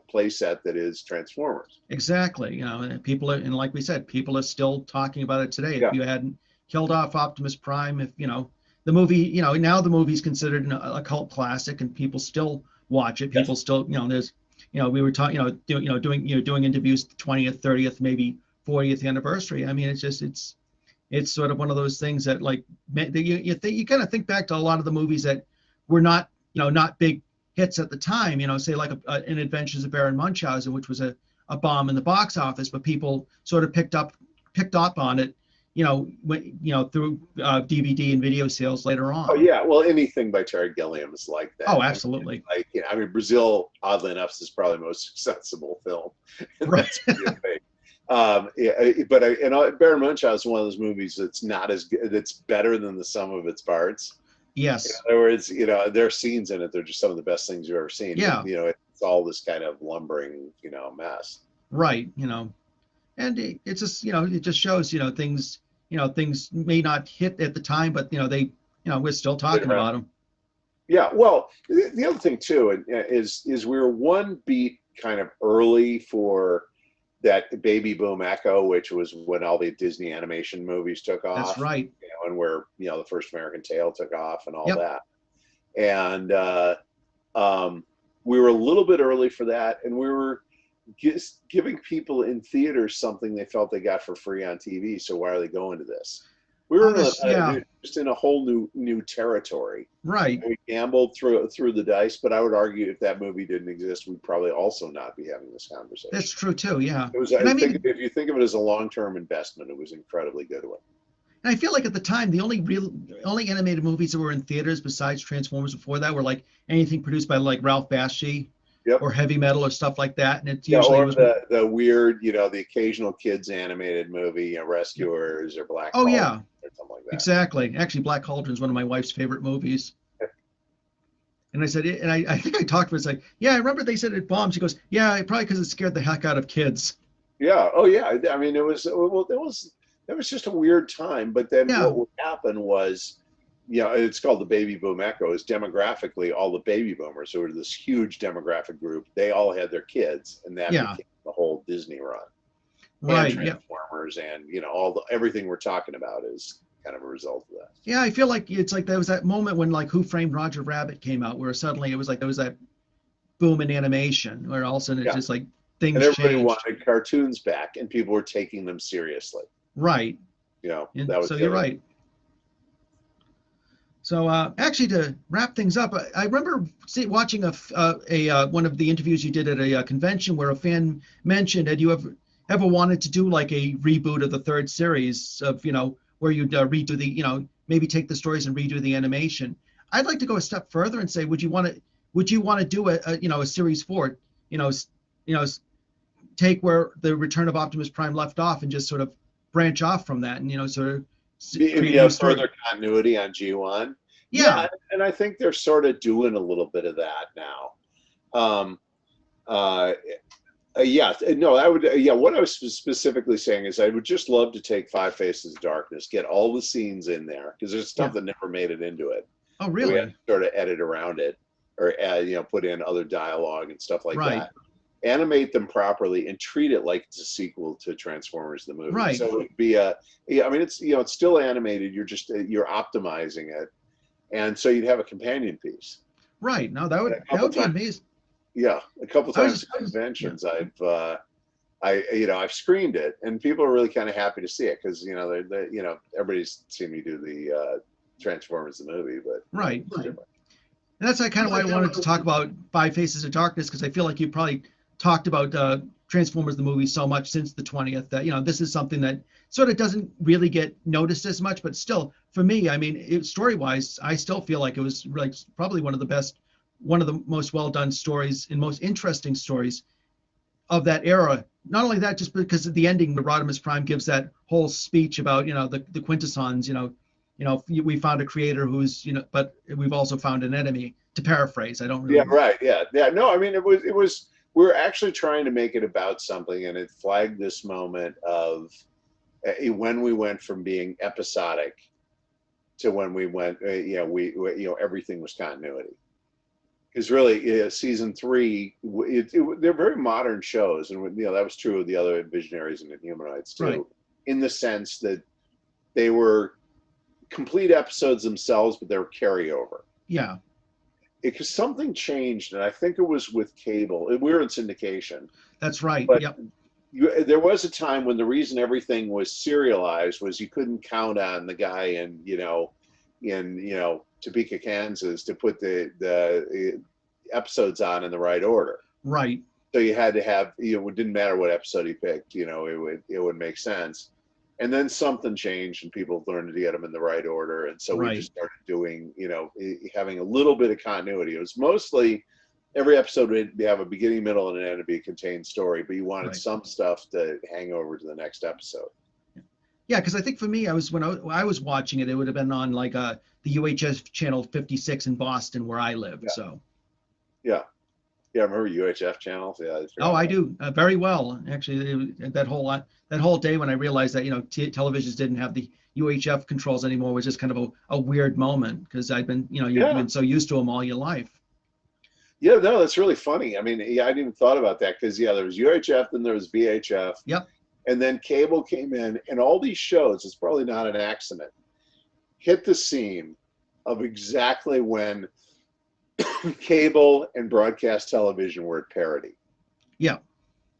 play set that is Transformers. Exactly. And people are, and like we said, people are still talking about it today. Yeah. If you hadn't killed off Optimus Prime, if the movie, now the movie's considered a cult classic, and people still watch it. People still, there's, we were talking, doing interviews, 20th, 30th, maybe 40th anniversary. I mean, it's sort of one of those things that, like, you kind of think back to a lot of the movies that were not big hits at the time, say like an Adventures of Baron Munchausen, which was a bomb in the box office, but people sort of picked up on it, through DVD and video sales later on. Oh yeah, well, anything by Terry Gilliam is like that. Oh, absolutely. I mean, Brazil, oddly enough, is probably the most accessible film. Right. But Baron Munchausen is one of those movies that's not as good, that's better than the sum of its parts. Yes. In other words, there are scenes in it that are just some of the best things you've ever seen. Yeah. It's all this kind of lumbering, mess. Right. And it's just, it just shows, things, things may not hit at the time, but we're still talking about them. Yeah. Well, the other thing too is we were one beat kind of early for that baby boom echo, which was when all the Disney animation movies took off. That's right. And where the first American Tail took off and all Yep. that. And we were a little bit early for that, and we were just giving people in theaters something they felt they got for free on TV. So why are they going to this? We were just in a whole new territory. Right. We gambled through the dice, but I would argue if that movie didn't exist, we'd probably also not be having this conversation. That's true too. Yeah. It was. If you think of it as a long-term investment, it was an incredibly good one. And I feel like at the time, the only animated movies that were in theaters besides Transformers before that were like anything produced by like Ralph Bakshi. Yep. Or Heavy Metal or stuff like that, and it's usually or the weird, the occasional kids animated movie, Rescuers or Black. Oh yeah, or something like that. Exactly. Actually, Black Cauldron is one of my wife's favorite movies. And I said, and I think I talked to her. It's like, yeah, I remember they said it bombed. She goes, yeah, probably because it scared the heck out of kids. Yeah. Oh yeah. I mean, it was just a weird time. But then what would happen was, it's called the baby boom echo. Is demographically all the baby boomers, who were this huge demographic group, they all had their kids, and that became the whole Disney run. Right. And Transformers, and everything we're talking about is kind of a result of that. Yeah, I feel like it's like there was that moment when like Who Framed Roger Rabbit came out, where suddenly it was like there was that boom in animation, where all of a sudden it's just like things and everybody changed. wanted cartoons back, and people were taking them seriously. Right. That was so you're right. So actually, to wrap things up, I remember watching one of the interviews you did at a convention where a fan mentioned, had you ever wanted to do like a reboot of the third series of, where you'd redo the, maybe take the stories and redo the animation. I'd like to go a step further and say, would you want to do a series 4, take where the Return of Optimus Prime left off and just sort of branch off from that, and sort of create a new story. Further continuity on G1. Yeah. And I think they're sort of doing a little bit of that now. No, I would. What I was specifically saying is I would just love to take Five Faces of Darkness, get all the scenes in there, because there's stuff that never made it into it. Oh, really? We had to sort of edit around it, or add, put in other dialogue and stuff like that. Animate them properly and treat it like it's a sequel to Transformers the movie. Right. So it'd be it's still animated. You're optimizing it, and so you'd have a companion piece. Right. No, that would be amazing. Yeah, a couple times at conventions, I've screened it, and people are really kind of happy to see it because everybody's seen me do the Transformers the movie, but right. And that's kind of why I wanted to talk about Five Faces of Darkness, because I feel like you probably talked about Transformers the movie so much since the 20th that this is something that sort of doesn't really get noticed as much, but still, for me, I mean, story-wise, I still feel like it was like probably one of the most well-done stories and most interesting stories of that era. Not only that, just because at the ending, the Rodimus Prime gives that whole speech about, the quintessons, we found a creator who's, but we've also found an enemy, to paraphrase. I don't really. Yeah, right. Yeah. No, I mean, it was, we're actually trying to make it about something, and it flagged this moment of when we went from being episodic to when we went, everything was continuity. Because really, season 3, they're very modern shows, and that was true of the other Visionaries and Inhumanoids too, right. In the sense that they were complete episodes themselves, but they were carryover. Yeah. Because something changed, and I think it was with cable. We were in syndication. That's right. But yep. There was a time when the reason everything was serialized was you couldn't count on the guy in Topeka, Kansas, to put the episodes on in the right order. Right. So you had to have, it didn't matter what episode he picked, it would make sense. And then something changed, and people learned to get them in the right order. And so we just started doing, having a little bit of continuity. It was mostly every episode would have a beginning, middle, and an end to be a contained story, but you wanted some stuff to hang over to the next episode. Yeah, because I think for me, when I was watching it, it would have been on like the UHF channel 56 in Boston, where I live. Yeah. So. Yeah. Yeah, I remember UHF channels. Yeah. I do very well. Actually, that whole day when I realized that televisions didn't have the UHF controls anymore was just kind of a weird moment, because I've been you've been so used to them all your life. Yeah, no, that's really funny. I mean, I didn't even thought about that, because there was UHF, then there was VHF. Yep. And then cable came in, and all these shows, it's probably not an accident, hit the scene of exactly when cable and broadcast television were at parity. Yeah.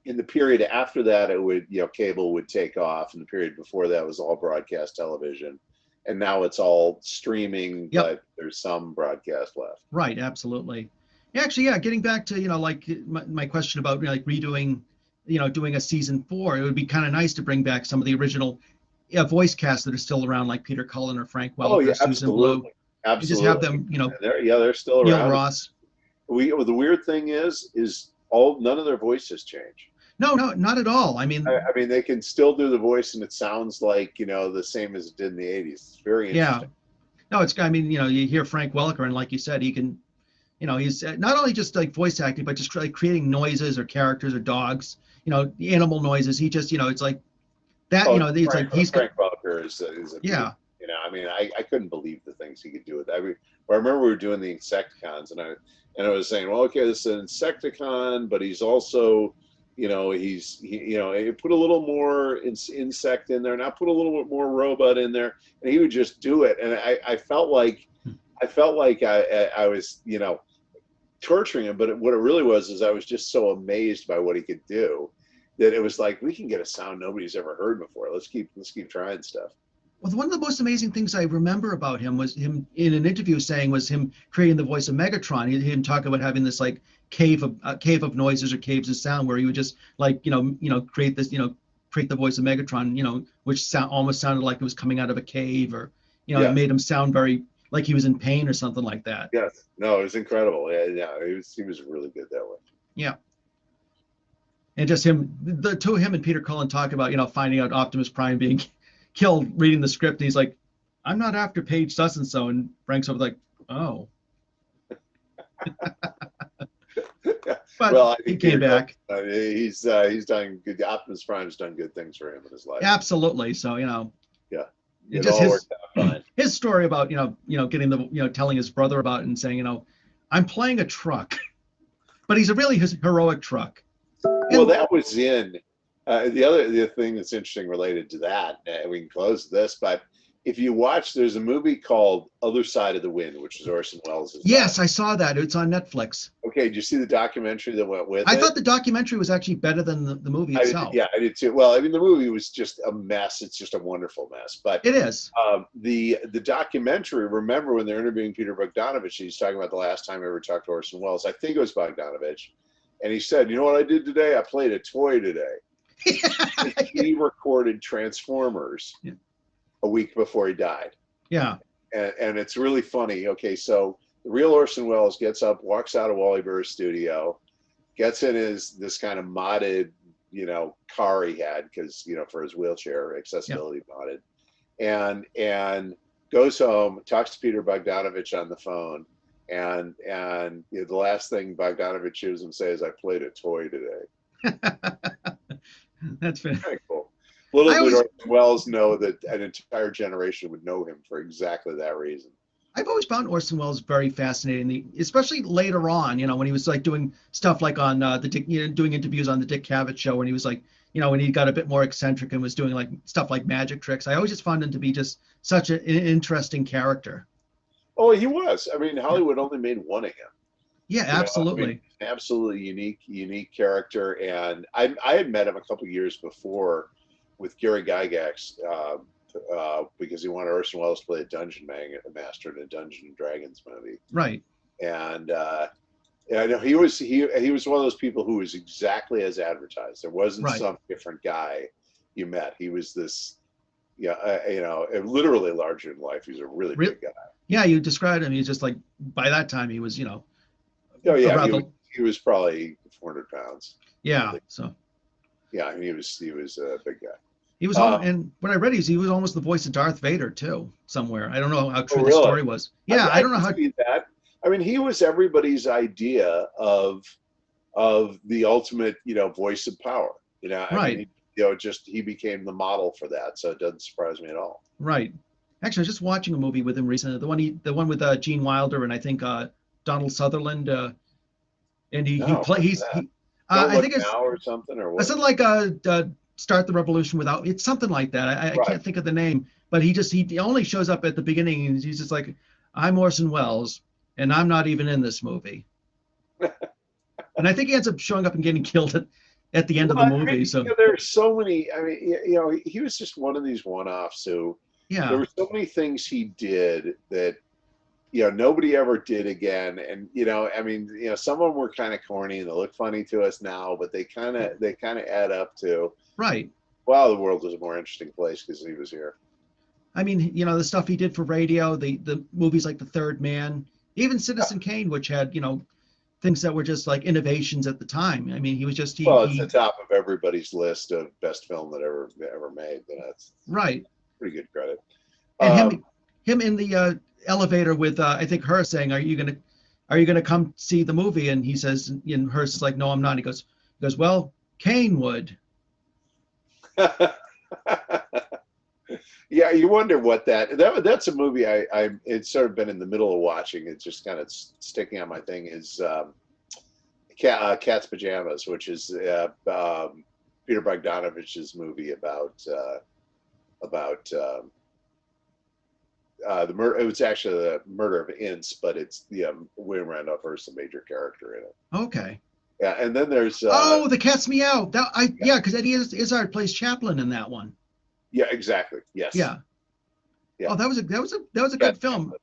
In the period after that, it would, cable would take off, and the period before that was all broadcast television. And now it's all streaming, but there's some broadcast left. Right, absolutely. Actually, getting back to, like my question about redoing, doing a season 4, it would be kind of nice to bring back some of the original voice casts that are still around, like Peter Cullen or Frank Welker, Susan Blue. Absolutely. Just have them, they're still around. Neil Ross. The weird thing is none of their voices change. No, not at all. I mean, they can still do the voice, and it sounds like, the same as it did in the 80s. It's very interesting. No, you hear Frank Welker, and like you said, he can, he's not only just like voice acting, but just like creating noises or characters or dogs, animal noises. He just, it's like that, it's like Frank Welker is a I couldn't believe the things he could do with that. I remember we were doing the Insecticons, and I was saying, well, okay, this is an Insecticon, but he's also, he put a little more insect in there, and I put a little bit more robot in there, and he would just do it. And I felt like I was, torturing him, but what it really was is I was just so amazed by what he could do that it was like, we can get a sound nobody's ever heard before. Let's keep trying stuff. Well, one of the most amazing things I remember about him was him in an interview saying was him creating the voice of Megatron. Him talking about having this like cave of noises or caves of sound where he would just like create this create the voice of Megatron, which almost sounded like it was coming out of a cave, or it made him sound very like he was in pain or something like that. Yes, no, it was incredible. Yeah, he was really good that way. Yeah. And just the two of him and Peter Cullen talk about, finding out Optimus Prime being killed, reading the script, and he's like, I'm not after Page such and so, and Frank's over like, oh. But well, I he think came back. He's done good. Optimus Prime's done good things for him in his life. Absolutely. So Yeah, it it just all worked out fine. his story about getting the telling his brother about it and saying I'm playing a truck, but he's a really heroic truck. Well, that was in the other thing that's interesting related to that. And we can close this, but if you watch, there's a movie called Other Side of the Wind, which is Orson Welles'. Yes, I saw that. It's on Netflix. Okay, did you see the documentary that went with it? I thought the documentary was actually better than the movie itself. I did too. Well, I mean, the movie was just a mess. It's just a wonderful mess. But it is. The documentary, remember when they're interviewing Peter Bogdanovich, he's talking about the last time he ever talked to Orson Welles. I think it was Bogdanovich. And he said, you know what I did today? I played a toy today. He recorded Transformers a week before he died. Yeah. And it's really funny. Okay, so the real Orson Welles gets up, walks out of Wally Burr's studio, gets in this kind of modded, car he had because, for his wheelchair, accessibility modded, and goes home, talks to Peter Bogdanovich on the phone, and the last thing Bogdanovich hears him say is, "I played a toy today." That's very cool. Little did Orson Welles know that an entire generation would know him for exactly that reason. I've always found Orson Welles very fascinating, especially later on, when he was like doing stuff like on doing interviews on the Dick Cavett show, when he was like, when he got a bit more eccentric and was doing like stuff like magic tricks. I always just found him to be just such an interesting character. Oh, he was. I mean, Hollywood only made one of him. Yeah, absolutely. Absolutely unique character. And I had met him a couple of years before with Gary Gygax because he wanted Orson Welles to play a dungeon master in a Dungeons and Dragons movie. Right. And I know he was one of those people who was exactly as advertised. There wasn't some different guy you met. He was this, literally larger than life. He's a really big guy. Yeah, you described him. He's just like, by that time he was, he was probably 400 pounds. Yeah. So. Yeah, he was a big guy. He was, and when I read he was almost the voice of Darth Vader too, somewhere. I don't know how true the story was. Yeah, I don't know how. That. I mean, he was everybody's idea of the ultimate, voice of power. I mean, he became the model for that. So it doesn't surprise me at all. Right. Actually, I was just watching a movie with him recently. The one with Gene Wilder and I think Donald Sutherland. And I think it's now or something or what? Something like Start the Revolution Without. It's something like that. I can't think of the name, but he only shows up at the beginning and he's just like, I'm Orson Welles and I'm not even in this movie. And I think he ends up showing up and getting killed at the end of the movie. So there's so many. I mean, he was just one of these one-offs who. Yeah. There were so many things he did that, nobody ever did again. And, I mean, some of them were kind of corny and they look funny to us now, but they kind of add up to. Right. Wow, the world was a more interesting place because he was here. I mean, the stuff he did for radio, the movies like The Third Man, even Citizen Kane, which had, things that were just like innovations at the time. I mean, he was just. It's the top of everybody's list of best film that ever made. That's right. Pretty good credit. And him in the elevator with I think her saying, "Are you gonna come see the movie?" And he says, and Hearst is like, "No, I'm not." He goes, "Well, Kane would." Yeah, you wonder what that's a movie it's sort of been in the middle of watching. It's just kind of sticking on my thing is Cat's Pajamas, which is Peter Bogdanovich's movie about the murder. It was actually the murder of Ince, but it's William Randolph Hearst, a major character in it. Okay. Yeah, and then there's The Cat's Meow. Because Eddie Izzard plays Chaplin in that one. Yeah, exactly. Yes. Yeah. Oh, that was a good film.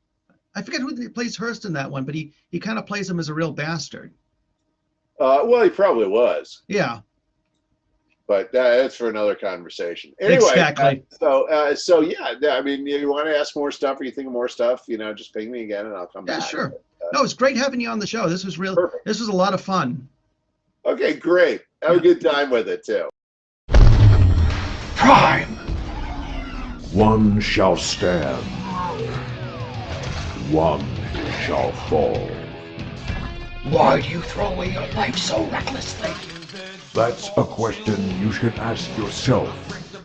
I forget who plays Hearst in that one, but he kind of plays him as a real bastard. Well, he probably was. Yeah. But that's for another conversation. Anyway, exactly. So yeah, I mean, you want to ask more stuff or you think of more stuff, just ping me again and I'll come back. Yeah, sure. No, it's great having you on the show. This was real. Perfect. This was a lot of fun. Okay, great. Have a good time with it too. Prime! One shall stand. One shall fall. Why do you throw away your life so recklessly? That's a question you should ask yourself,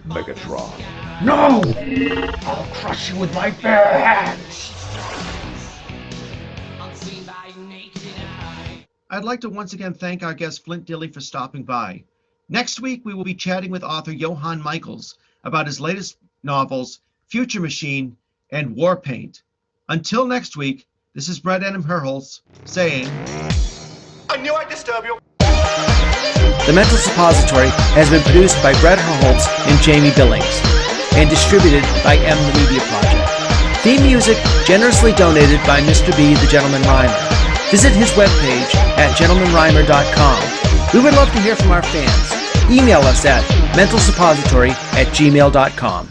Megatron. No! I'll crush you with my bare hands! I'd like to once again thank our guest Flint Dille for stopping by. Next week, we will be chatting with author Johann Michaels about his latest novels, Future Machine and Warpaint. Until next week, this is Brett Enum Herholz saying, I knew I'd disturb you. The Mental Suppository has been produced by Brett Herholtz and Jamie Billings and distributed by M the Media Project. Theme music generously donated by Mr. B, the Gentleman Rhymer. Visit his webpage at gentlemanrhymer.com. We would love to hear from our fans. Email us at mentalsuppository@gmail.com.